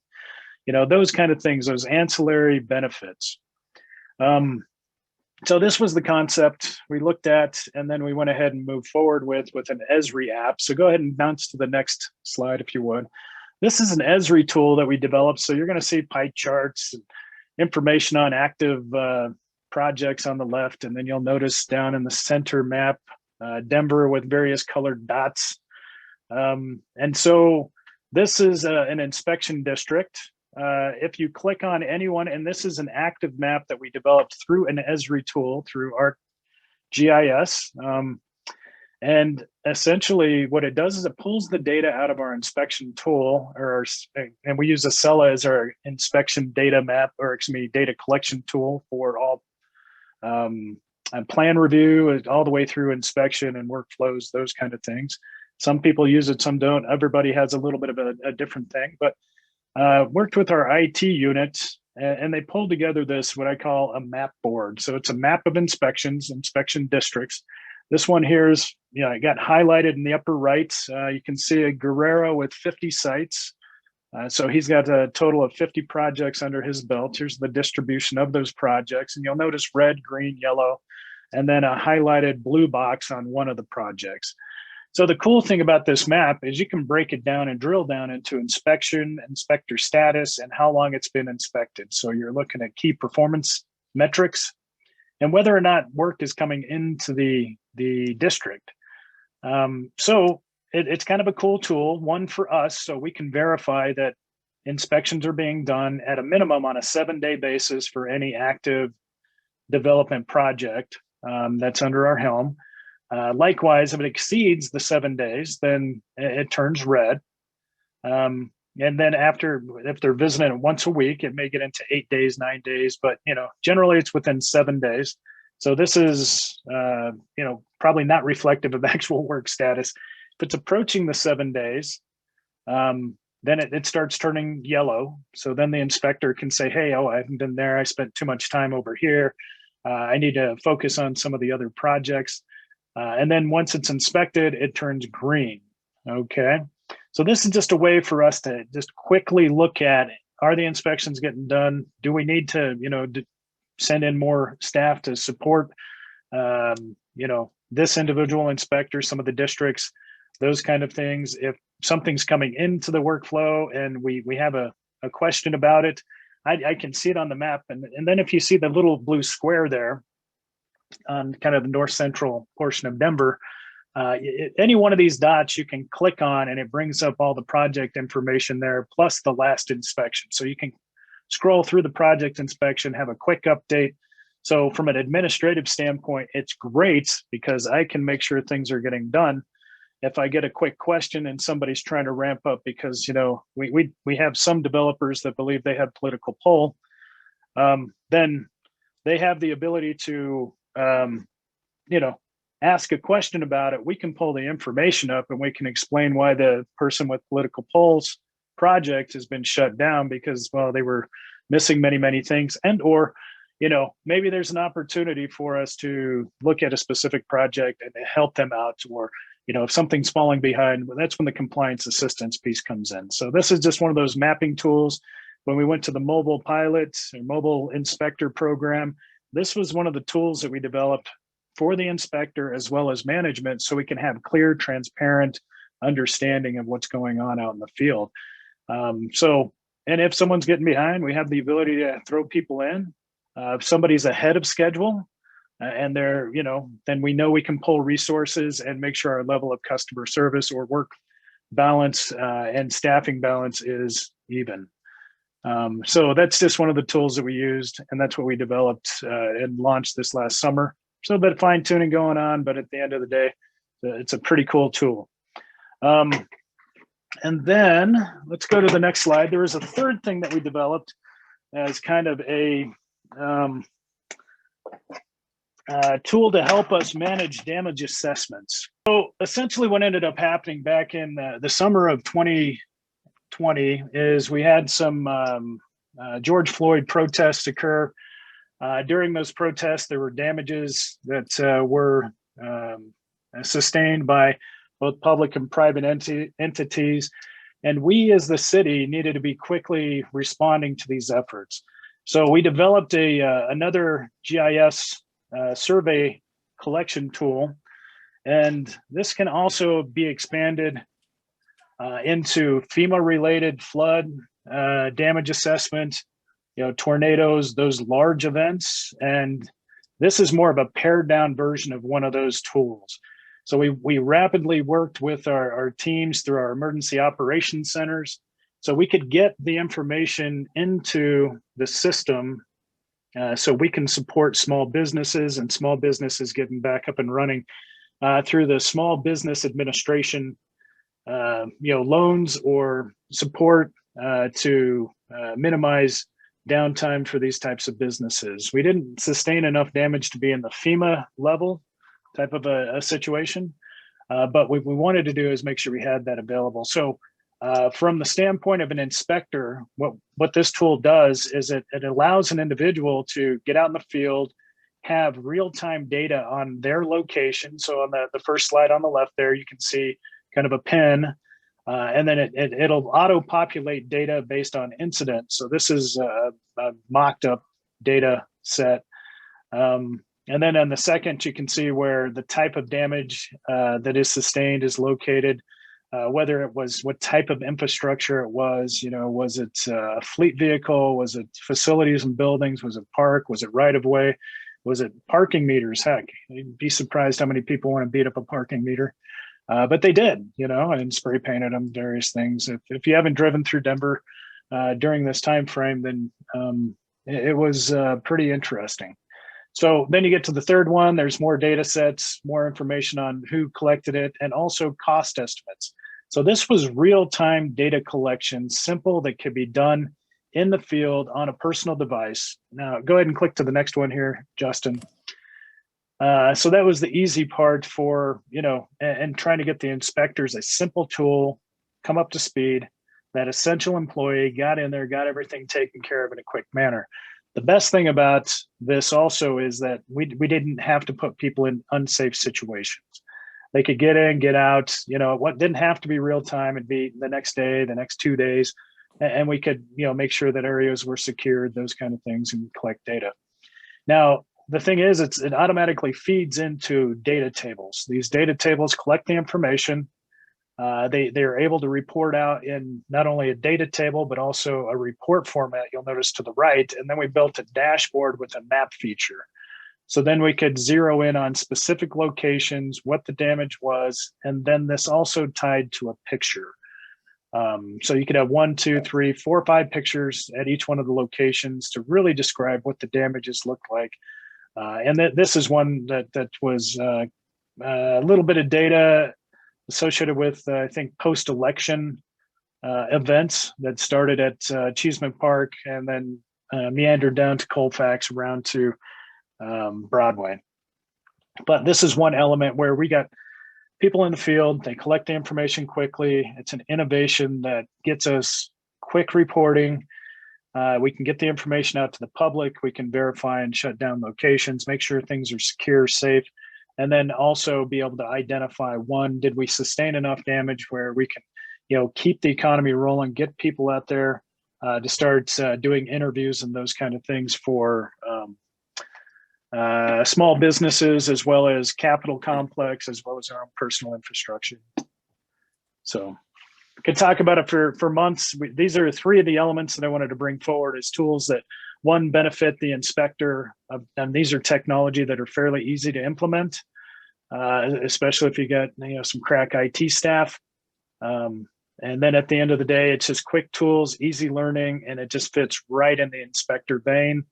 Those kind of things, those ancillary benefits. So this was the concept we looked at, and then we went ahead and moved forward with an Esri app. So go ahead and bounce to the next slide, if you would. This is an Esri tool that we developed. So you're going to see pie charts and information on active projects on the left. And then you'll notice down in the center map, Denver with various colored dots. And so this is an inspection district. If you click on anyone, and this is an active map that we developed through an Esri tool, through ArcGIS. And essentially what it does is it pulls the data out of our inspection tool, and we use Acela as our inspection data map, or data collection tool for all plan review, all the way through inspection and workflows, those kind of things. Some people use it, some don't. Everybody has a little bit of a different thing, but worked with our IT unit, and they pulled together this, what I call a map board. So it's a map of inspections, inspection districts. This one here is, it got highlighted in the upper right. You can see a Guerrero with 50 sites. So he's got a total of 50 projects under his belt. Here's the distribution of those projects. And you'll notice red, green, yellow, and then a highlighted blue box on one of the projects. So the cool thing about this map is you can break it down and drill down into inspection, inspector status, and how long it's been inspected. So you're looking at key performance metrics and whether or not work is coming into the district. So it's kind of a cool tool, one for us, so we can verify that inspections are being done at a minimum on a 7-day basis for any active development project that's under our helm. Likewise, if it exceeds the 7 days, then it turns red. And then if they're visiting it once a week, it may get into 8 days, 9 days, but generally it's within 7 days. So this is probably not reflective of actual work status. If it's approaching the 7 days, then it starts turning yellow. So then the inspector can say, hey, oh, I haven't been there. I spent too much time over here. I need to focus on some of the other projects. And then once it's inspected, it turns green. Okay. So this is just a way for us to just quickly look at, are the inspections getting done? Do we need to, send in more staff to support, this individual inspector, some of the districts, those kind of things. If something's coming into the workflow and we have a question about it, I can see it on the map. And then if you see the little blue square there on kind of the north central portion of Denver, any one of these dots you can click on and it brings up all the project information there, plus the last inspection. So you can scroll through the project inspection, have a quick update. So from an administrative standpoint, it's great because I can make sure things are getting done. If I get a quick question and somebody's trying to ramp up because, we have some developers that believe they have political pull, then they have the ability to, ask a question about it. We can pull the information up and we can explain why the person with political polls project has been shut down because, well, they were missing many, many things, and or maybe there's an opportunity for us to look at a specific project and help them out, or if something's falling behind, well, that's when the compliance assistance piece comes in. So this is just one of those mapping tools. When we went to the mobile pilot or mobile inspector program, this was one of the tools that we developed for the inspector as well as management, so we can have clear, transparent understanding of what's going on out in the field. And if someone's getting behind, we have the ability to throw people in. If somebody's ahead of schedule, and they're, then we know we can pull resources and make sure our level of customer service or work balance and staffing balance is even. So that's just one of the tools that we used, and that's what we developed and launched this last summer. So a bit of fine tuning going on, but at the end of the day, it's a pretty cool tool. And then let's go to the next slide. There was a third thing that we developed as kind of a tool to help us manage damage assessments. So essentially what ended up happening back in the summer of 2020 is we had some George Floyd protests occur. During those protests, there were damages that were sustained by both public and private entities. And we as the city needed to be quickly responding to these efforts. So we developed another GIS survey collection tool, and this can also be expanded into FEMA-related flood damage assessment, tornadoes, those large events. And this is more of a pared down version of one of those tools. So we rapidly worked with our teams through our emergency operations centers, so we could get the information into the system so we can support small businesses and small businesses getting back up and running through the Small Business Administration, loans or support to minimize downtime for these types of businesses. We didn't sustain enough damage to be in the FEMA level type of a situation, but what we wanted to do is make sure we had that available. So from the standpoint of an inspector, what this tool does is it allows an individual to get out in the field, have real-time data on their location. So on the first slide on the left there, you can see kind of a pin, and then it'll auto-populate data based on incidents. So this is a mocked up data set. And then on the second, you can see where the type of damage that is sustained is located, whether it was what type of infrastructure it was, was it a fleet vehicle? Was it facilities and buildings? Was it park? Was it right of way? Was it parking meters? Heck, you'd be surprised how many people want to beat up a parking meter. But they did, and spray painted them, various things. If you haven't driven through Denver during this time frame, then it was pretty interesting. So then you get to the third one, there's more data sets, more information on who collected it, and also cost estimates. So this was real-time data collection, simple, that could be done in the field on a personal device. Now, go ahead and click to the next one here, Justin. So that was the easy part for, and trying to get the inspectors a simple tool, come up to speed, that essential employee, got in there, got everything taken care of in a quick manner. The best thing about this also is that we didn't have to put people in unsafe situations. They could get in, get out, what didn't have to be real time. It'd be the next day, the next 2 days. And we could, make sure that areas were secured, those kind of things, and collect data. Now, the thing is, it automatically feeds into data tables. These data tables collect the information. They're able to report out in not only a data table, but also a report format, you'll notice to the right. And then we built a dashboard with a map feature. So then we could zero in on specific locations, what the damage was, and then this also tied to a picture. So you could have 1, 2, 3, 4, 5 pictures at each one of the locations to really describe what the damages look like. And this is one that was a little bit of data associated with, I think, post-election events that started at Cheeseman Park and then meandered down to Colfax around to Broadway. But this is one element where we got people in the field, they collect the information quickly. It's an innovation that gets us quick reporting. We can get the information out to the public. We can verify and shut down locations, make sure things are secure, safe, and then also be able to identify, one, did we sustain enough damage where we can, keep the economy rolling, get people out there to start doing interviews and those kind of things for small businesses, as well as capital complex, as well as our own personal infrastructure. So I could talk about it for months. These are 3 of the elements that I wanted to bring forward as tools that, one, benefit the inspector, and these are technology that are fairly easy to implement, especially if you got some crack IT staff. And then at the end of the day, it's just quick tools, easy learning, and it just fits right in the inspector vein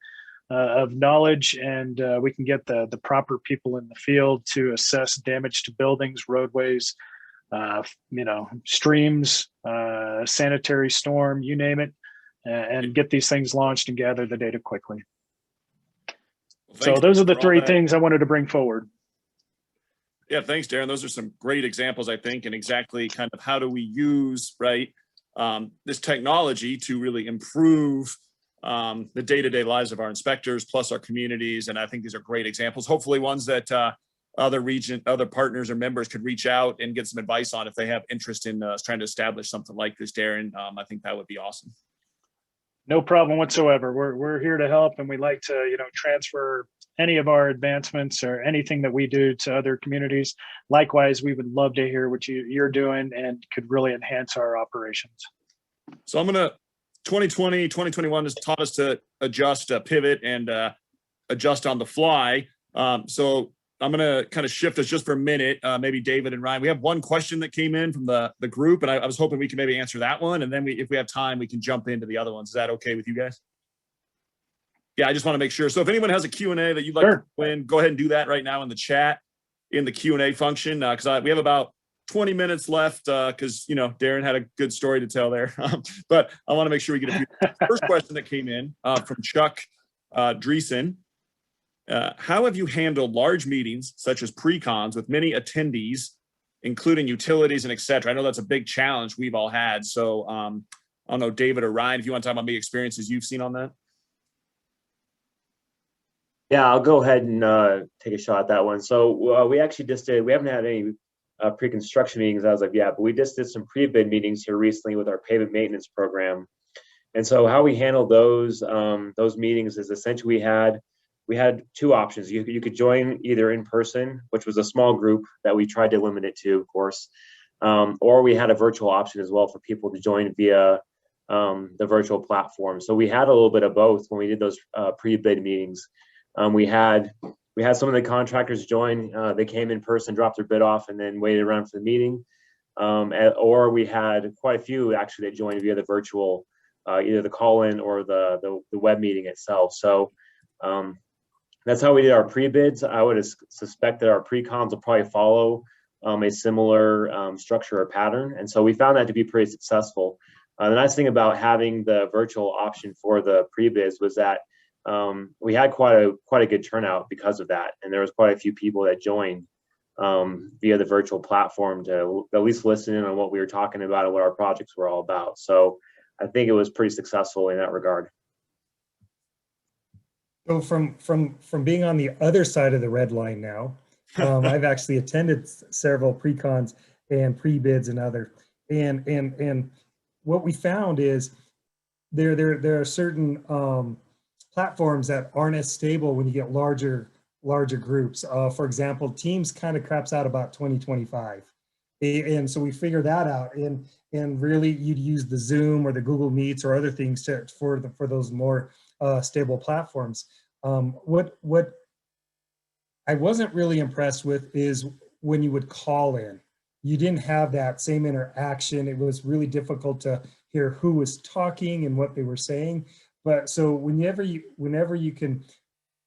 of knowledge, and we can get the proper people in the field to assess damage to buildings, roadways, streams, sanitary storm, you name it, and get these things launched and gather the data quickly. So those are the 3 things I wanted to bring forward. Yeah, thanks, Darren. Those are some great examples, I think, and exactly kind of how do we use, this technology to really improve the day-to-day lives of our inspectors plus our communities. And I think these are great examples, hopefully ones that other partners or members could reach out and get some advice on if they have interest in trying to establish something like this, Darren. I think that would be awesome. No problem whatsoever. We're here to help, and we like to, transfer any of our advancements or anything that we do to other communities. Likewise, we would love to hear what you're doing and could really enhance our operations. So 2020, 2021 has taught us to adjust, pivot, and adjust on the fly. So I'm going to kind of shift us just for a minute, maybe David and Ryan. We have one question that came in from the group, and I was hoping we could maybe answer that one. And then if we have time, we can jump into the other ones. Is that okay with you guys? Yeah, I just want to make sure. So if anyone has a Q&A that you'd like to win, go ahead and do that right now in the chat, in the Q&A function, because we have about 20 minutes left because, Darren had a good story to tell there. But I want to make sure we get a few. First question that came in from Chuck Dreesen. How have you handled large meetings such as pre-cons with many attendees, including utilities and et cetera? I know that's a big challenge we've all had. So I don't know, David or Ryan, if you want to talk about maybe experiences you've seen on that. Yeah, I'll go ahead and take a shot at that one. So we actually we haven't had any pre-construction meetings as of yet, but we just did some pre-bid meetings here recently with our pavement maintenance program. And so how we handled those meetings is essentially we had 2 options. You could join either in person, which was a small group that we tried to limit it to, of course, or we had a virtual option as well for people to join via the virtual platform. So we had a little bit of both when we did those pre-bid meetings. We had some of the contractors join. They came in person, dropped their bid off, and then waited around for the meeting. Or we had quite a few actually that joined via the virtual, either the call-in or the web meeting itself. So that's how we did our pre-bids. I would suspect that our pre-cons will probably follow a similar structure or pattern. And so we found that to be pretty successful. The nice thing about having the virtual option for the pre-bids was that we had quite a good turnout because of that. And there was quite a few people that joined via the virtual platform to at least listen in on what we were talking about and what our projects were all about. So I think it was pretty successful in that regard. So from being on the other side of the red line now, I've actually attended several pre-cons and pre-bids and other, and what we found is there are certain platforms that aren't as stable when you get larger groups. For example, Teams kind of craps out about 2025, and so we figured that out. And really, you'd use the Zoom or the Google Meets or other things for those more stable platforms. What I wasn't really impressed with is when you would call in, you didn't have that same interaction. It was really difficult to hear who was talking and what they were saying. But so whenever you can,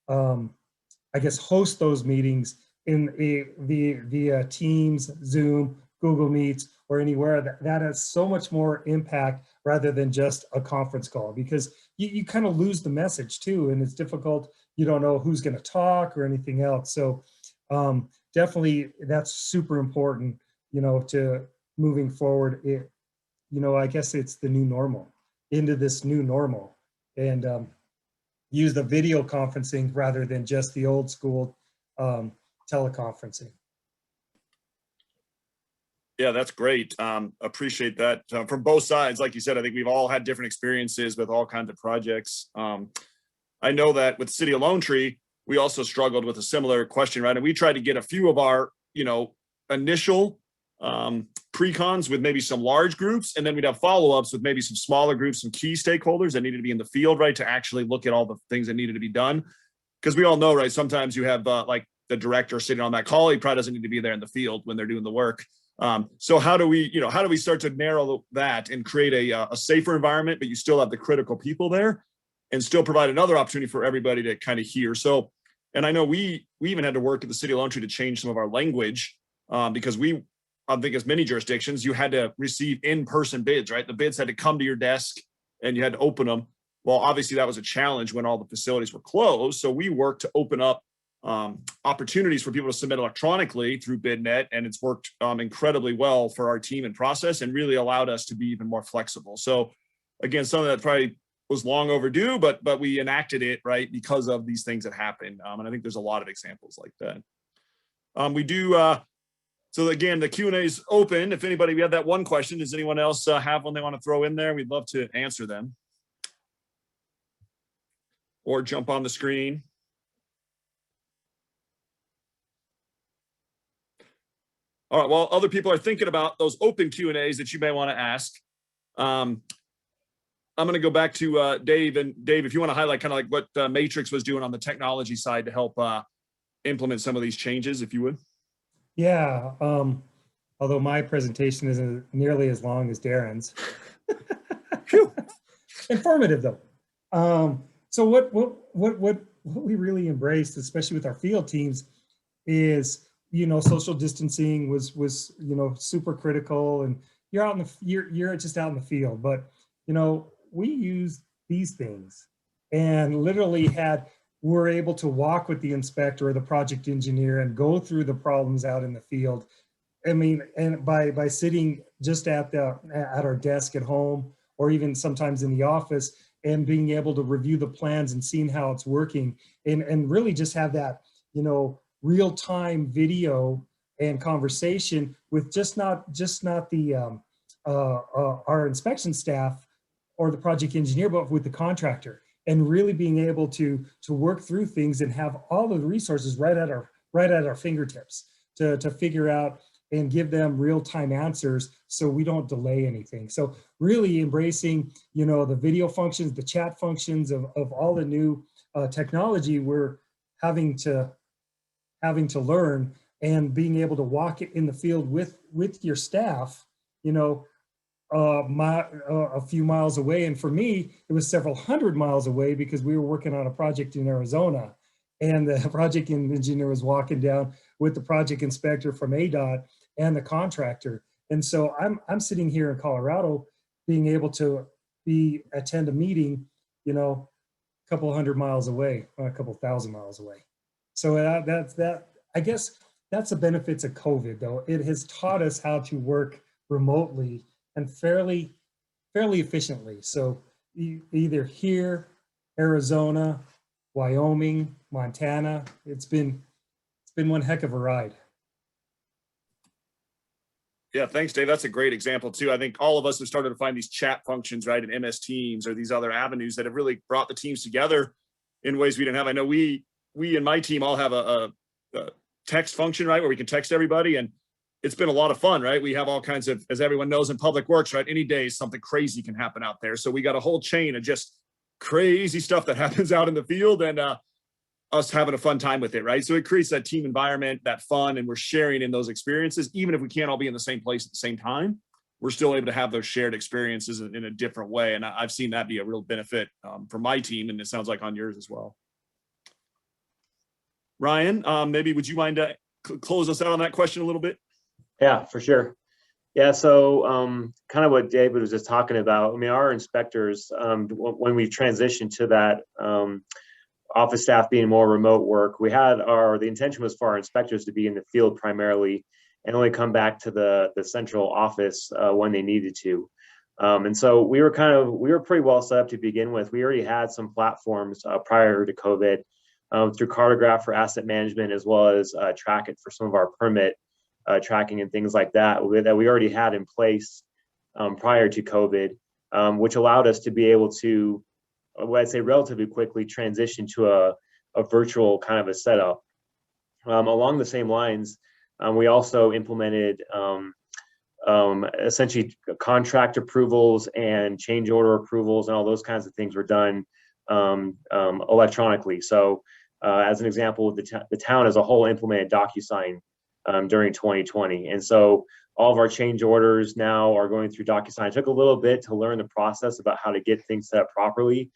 I guess, host those meetings via Teams, Zoom, Google Meets, or anywhere, that has so much more impact rather than just a conference call, because you kind of lose the message too, and it's difficult. You don't know who's going to talk or anything else. So definitely that's super important, to moving forward. I guess it's the new normal, into this new normal, and use the video conferencing rather than just the old school teleconferencing. Yeah, that's great. Appreciate that from both sides. Like you said, I think we've all had different experiences with all kinds of projects. I know that with City of Lone Tree, we also struggled with a similar question, right? And we tried to get a few of our, initial pre-cons with maybe some large groups, and then we'd have follow-ups with maybe some smaller groups, some key stakeholders that needed to be in the field, right, to actually look at all the things that needed to be done. Because we all know, right, sometimes you have like the director sitting on that call, he probably doesn't need to be there in the field when they're doing the work. So how do we start to narrow that and create a safer environment, but you still have the critical people there and still provide another opportunity for everybody to kind of hear. So, and I know we even had to work at the City of Lone Tree to change some of our language because I think as many jurisdictions, you had to receive in-person bids, right? The bids had to come to your desk and you had to open them. Well, obviously that was a challenge when all the facilities were closed. So we worked to open up opportunities for people to submit electronically through BidNet, and it's worked incredibly well for our team and process, and really allowed us to be even more flexible. So again, something that probably was long overdue, but we enacted it, right, because of these things that happened. And I think there's a lot of examples like that. We do, so again, the Q&A is open. If anybody, we had that one question, does anyone else have one they want to throw in there? We'd love to answer them. Or jump on the screen. All right, while other people are thinking about those open Q&As that you may want to ask, I'm going to go back to Dave. And Dave, if you want to highlight kind of like what Matrix was doing on the technology side to help implement some of these changes, if you would. Yeah, although my presentation isn't nearly as long as Darren's. Informative though. So what we really embraced, especially with our field teams, is social distancing was super critical, and you're just out in the field, but we used these things and literally were able to walk with the inspector or the project engineer and go through the problems out in the field. I mean, and by sitting just at our desk at home, or even sometimes in the office, and being able to review the plans and seeing how it's working, and really just have that real-time video and conversation with just not the our inspection staff or the project engineer, but with the contractor, and really being able to work through things and have all of the resources right at our fingertips to figure out and give them real-time answers so we don't delay anything. So really embracing the video functions, the chat functions of all the new technology we're having to learn, and being able to walk in the field with your staff, a few miles away. And for me, it was several hundred miles away because we were working on a project in Arizona, and the project engineer was walking down with the project inspector from ADOT and the contractor. And so I'm sitting here in Colorado, being able to attend a meeting, a couple hundred miles away, or a couple thousand miles away. So that's that. I guess that's the benefits of COVID, though. It has taught us how to work remotely and fairly efficiently. So either here, Arizona, Wyoming, Montana, it's been one heck of a ride. Yeah, thanks, Dave. That's a great example too. I think all of us have started to find these chat functions, right, in MS Teams or these other avenues that have really brought the teams together in ways we didn't have. I know we and my team all have a text function, right, where we can text everybody, and it's been a lot of fun, right? We have all kinds of, as everyone knows in public works, right, any day something crazy can happen out there. So we got a whole chain of just crazy stuff that happens out in the field, and us having a fun time with it, right? So it creates that team environment, that fun, and we're sharing in those experiences. Even if we can't all be in the same place at the same time, we're still able to have those shared experiences in a different way. And I've seen that be a real benefit for my team, and it sounds like on yours as well. Ryan, maybe would you mind to close us out on that question a little bit? Yeah, for sure. Yeah, so kind of what David was just talking about. I mean, our inspectors, when we transitioned to that office staff being more remote work, we had the intention was for our inspectors to be in the field primarily and only come back to the central office when they needed to. And so we were pretty well set up to begin with. We already had some platforms prior to COVID through Cartograph for asset management, as well as Trackit for some of our permit tracking and things like that that we already had in place prior to COVID, which allowed us to be able to, what I'd say, relatively quickly transition to a virtual kind of a setup. Along the same lines, we also implemented essentially contract approvals and change order approvals, and all those kinds of things were done electronically. So as an example, the town as a whole implemented DocuSign during 2020. And so all of our change orders now are going through DocuSign. It took a little bit to learn the process about how to get things set up properly.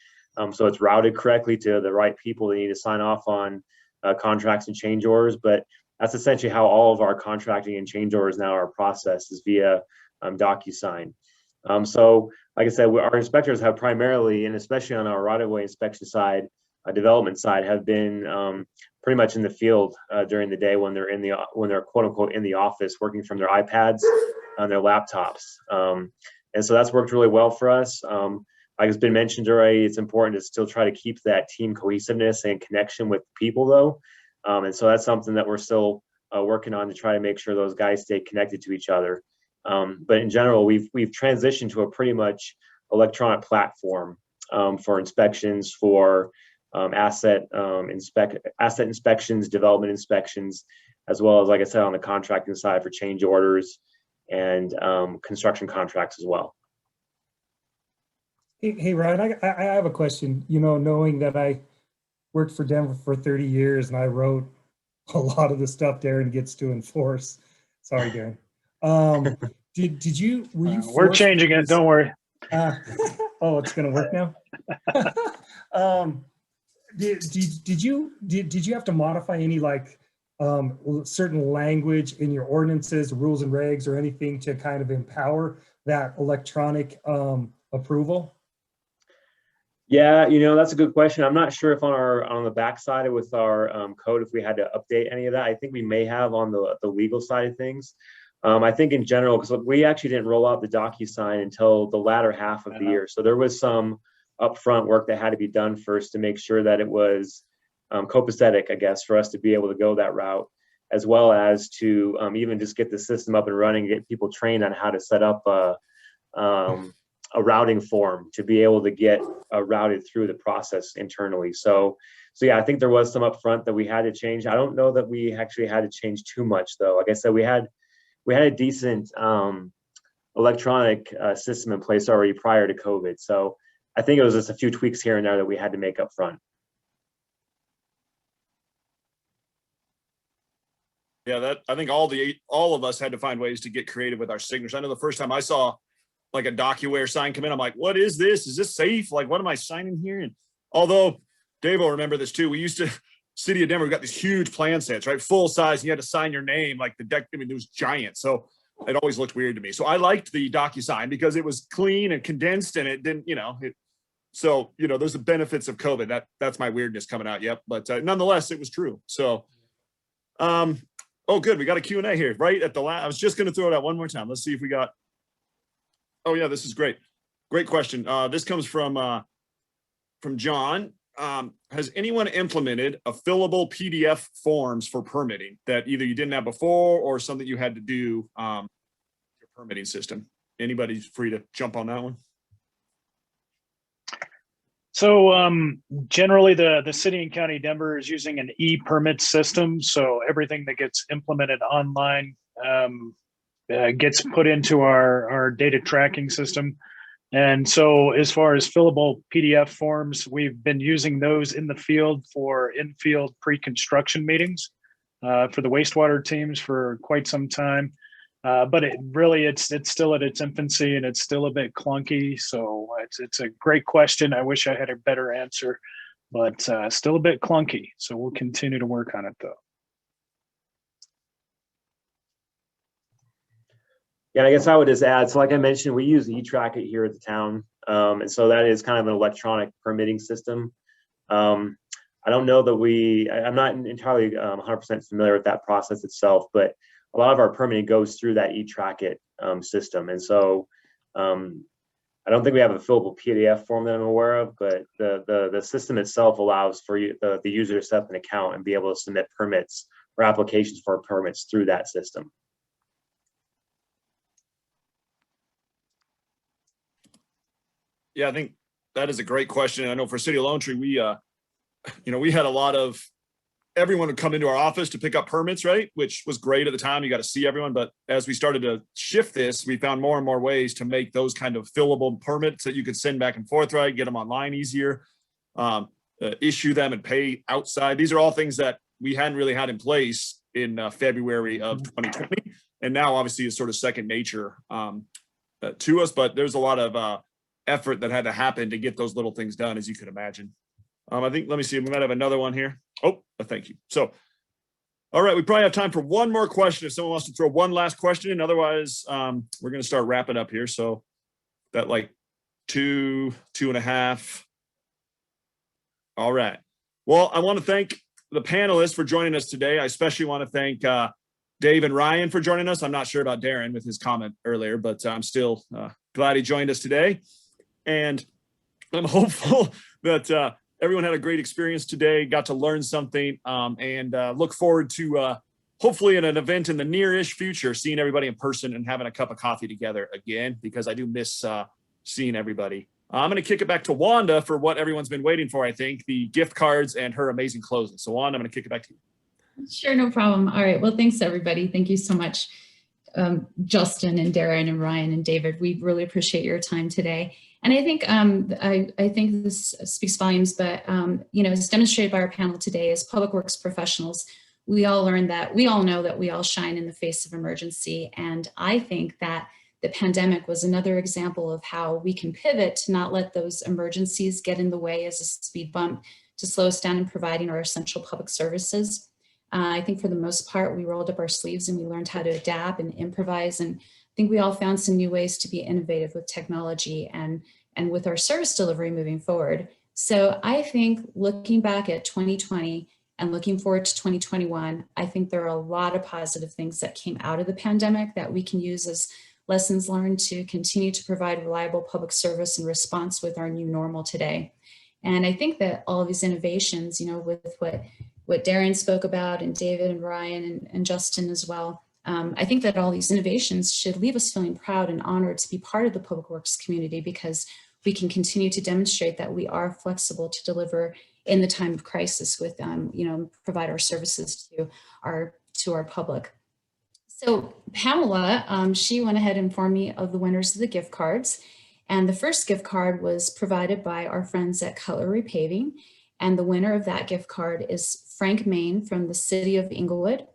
So it's routed correctly to the right people that need to sign off on contracts and change orders. But that's essentially how all of our contracting and change orders now are processed, is via DocuSign. So like I said, our inspectors have primarily, and especially on our right-of-way inspection side, development side, have been pretty much in the field during the day when they're quote unquote in the office, working from their iPads on their laptops. And so that's worked really well for us. Like it's been mentioned already, it's important to still try to keep that team cohesiveness and connection with people, though. And so that's something that we're still working on to try to make sure those guys stay connected to each other. But in general, we've transitioned to a pretty much electronic platform for inspections, for asset inspections, development inspections, as well as, like I said, on the contracting side for change orders and construction contracts as well. Hey Ryan, I have a question. You know, knowing that I worked for Denver for 30 years and I wrote a lot of the stuff Darren gets to enforce. Sorry, Darren. Did you? Were you? We're changing it. Don't worry. Oh, it's gonna work now. Did you have to modify any certain language in your ordinances, rules and regs, or anything to kind of empower that electronic approval? Yeah, you know, that's a good question. I'm not sure if on the back side with our code, if we had to update any of that. I think we may have on the legal side of things. I think in general, because we actually didn't roll out the DocuSign until the latter half of the year. So there was some upfront work that had to be done first to make sure that it was copacetic, I guess, for us to be able to go that route, as well as to even just get the system up and running, get people trained on how to set up a routing form to be able to get routed through the process internally. So yeah, I think there was some upfront that we had to change. I don't know that we actually had to change too much, though. Like I said, we had a decent electronic system in place already prior to COVID. So I think it was just a few tweaks here and there that we had to make up front. Yeah, I think all of us had to find ways to get creative with our signatures. I know the first time I saw like a DocuWare sign come in, I'm like, what is this? Is this safe? Like, what am I signing here? And although Dave will remember this too, we used to, City of Denver, we got these huge plan sets, right? Full size, and you had to sign your name, like the deck, I mean, it was giant. So it always looked weird to me. So I liked the DocuSign because it was clean and condensed, and it didn't, so, there's the benefits of COVID. That's my weirdness coming out. Yep. But nonetheless, it was true. So Oh, good. We got a Q&A here right at the last. I was just going to throw it out one more time. Let's see if we got. Oh, yeah, this is great. Great question. This comes from John. Has anyone implemented a fillable PDF forms for permitting that either you didn't have before or something you had to do your permitting system? Anybody's free to jump on that one. So generally the city and county of Denver is using an e-permit system. So everything that gets implemented online gets put into our data tracking system. And so as far as fillable PDF forms, we've been using those in the field for in-field pre-construction meetings for the wastewater teams for quite some time. But it's still at its infancy and it's still a bit clunky. So it's a great question. I wish I had a better answer, but still a bit clunky. So we'll continue to work on it though. Yeah, I guess I would just add, so like I mentioned, we use eTrack-It here at the town. And so that is kind of an electronic permitting system. I don't know that I'm not entirely 100% familiar with that process itself, but a lot of our permitting goes through that eTrack-It system. And so I don't think we have a fillable PDF form that I'm aware of, but the system itself allows for the user to set up an account and be able to submit permits or applications for permits through that system. Yeah, I think that is a great question. I know for City of Lone Tree, we had a lot of everyone would come into our office to pick up permits, right? Which was great at the time. You got to see everyone. But as we started to shift this, we found more and more ways to make those kind of fillable permits that you could send back and forth, right? Get them online easier, issue them and pay outside. These are all things that we hadn't really had in place in February of 2020. And now obviously it's sort of second nature to us, but there's a lot of effort that had to happen to get those little things done, as you could imagine. I think, let me see, we might have another one here. Oh, thank you. So, all right, we probably have time for one more question if someone wants to throw one last question in. Otherwise, we're going to start wrapping up here. So that like 2.5. All right. Well, I want to thank the panelists for joining us today. I especially want to thank Dave and Ryan for joining us. I'm not sure about Darren with his comment earlier, but I'm still glad he joined us today. And I'm hopeful that everyone had a great experience today, got to learn something, and look forward to hopefully in an event in the near-ish future, seeing everybody in person and having a cup of coffee together again, because I do miss seeing everybody. I'm going to kick it back to Wanda for what everyone's been waiting for, I think, the gift cards and her amazing closing. So Wanda, I'm going to kick it back to you. Sure, no problem. All right. Well, thanks, everybody. Thank you so much, Justin and Darren and Ryan and David. We really appreciate your time today. And I think I think this speaks volumes, but as demonstrated by our panel today, as public works professionals, we all know that we all shine in the face of emergency. And I think that the pandemic was another example of how we can pivot to not let those emergencies get in the way as a speed bump to slow us down in providing our essential public services. I think for the most part, we rolled up our sleeves and we learned how to adapt and improvise. And I think we all found some new ways to be innovative with technology and with our service delivery moving forward. So I think looking back at 2020 and looking forward to 2021, I think there are a lot of positive things that came out of the pandemic that we can use as lessons learned to continue to provide reliable public service and response with our new normal today. And I think that all of these innovations, with what Darren spoke about and David and Ryan and Justin as well, I think that all these innovations should leave us feeling proud and honored to be part of the public works community, because we can continue to demonstrate that we are flexible to deliver in the time of crisis with, provide our services to our public. So Pamela, she went ahead and informed me of the winners of the gift cards. And the first gift card was provided by our friends at Cutler Repaving. And the winner of that gift card is Frank Main from the city of Inglewood.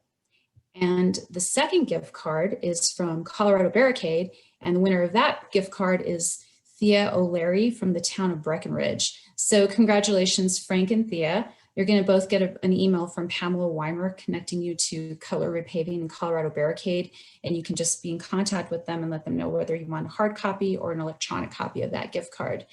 And the second gift card is from Colorado Barricade. And the winner of that gift card is Thea O'Leary from the town of Breckenridge. So congratulations, Frank and Thea. You're going to both get an email from Pamela Weimer connecting you to Cutler Repaving and Colorado Barricade, and you can just be in contact with them and let them know whether you want a hard copy or an electronic copy of that gift card.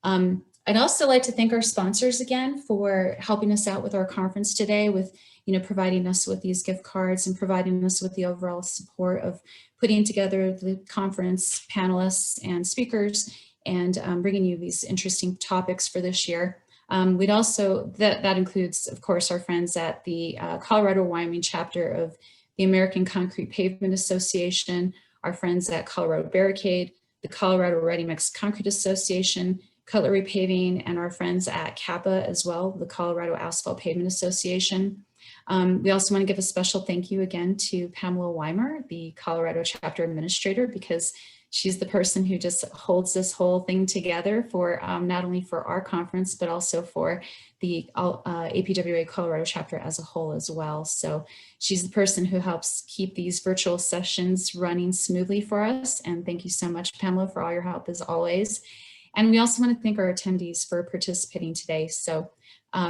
I'd also like to thank our sponsors again for helping us out with our conference today with providing us with these gift cards and providing us with the overall support of putting together the conference panelists and speakers and bringing you these interesting topics for this year. We'd also, that includes, of course, our friends at the Colorado Wyoming chapter of the American Concrete Pavement Association, our friends at Colorado Barricade, the Colorado Ready Mix Concrete Association, Cutlery Paving, and our friends at CAPA as well, the Colorado Asphalt Pavement Association. We also want to give a special thank you again to Pamela Weimer, the Colorado chapter administrator, because she's the person who just holds this whole thing together for not only for our conference, but also for the APWA Colorado chapter as a whole as well. So she's the person who helps keep these virtual sessions running smoothly for us. And thank you so much, Pamela, for all your help as always. And we also want to thank our attendees for participating today. So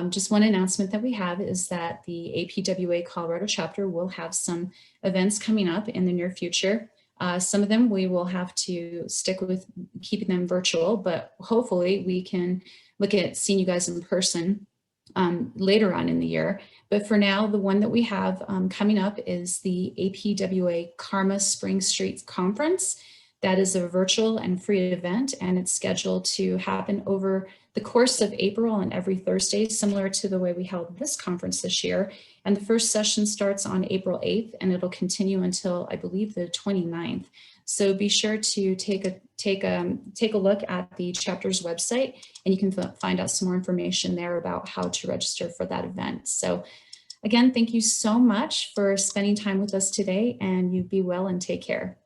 just one announcement that we have is that the APWA Colorado chapter will have some events coming up in the near future. Some of them we will have to stick with keeping them virtual, but hopefully we can look at seeing you guys in person later on in the year. But for now, the one that we have coming up is the APWA Karma Spring Street Conference. That is a virtual and free event, and it's scheduled to happen over the course of April and every Thursday, similar to the way we held this conference this year. And the first session starts on April 8th, and it'll continue until, I believe, the 29th. So be sure to take a look at the chapter's website, and you can find out some more information there about how to register for that event. So again, thank you so much for spending time with us today, and you be well and take care.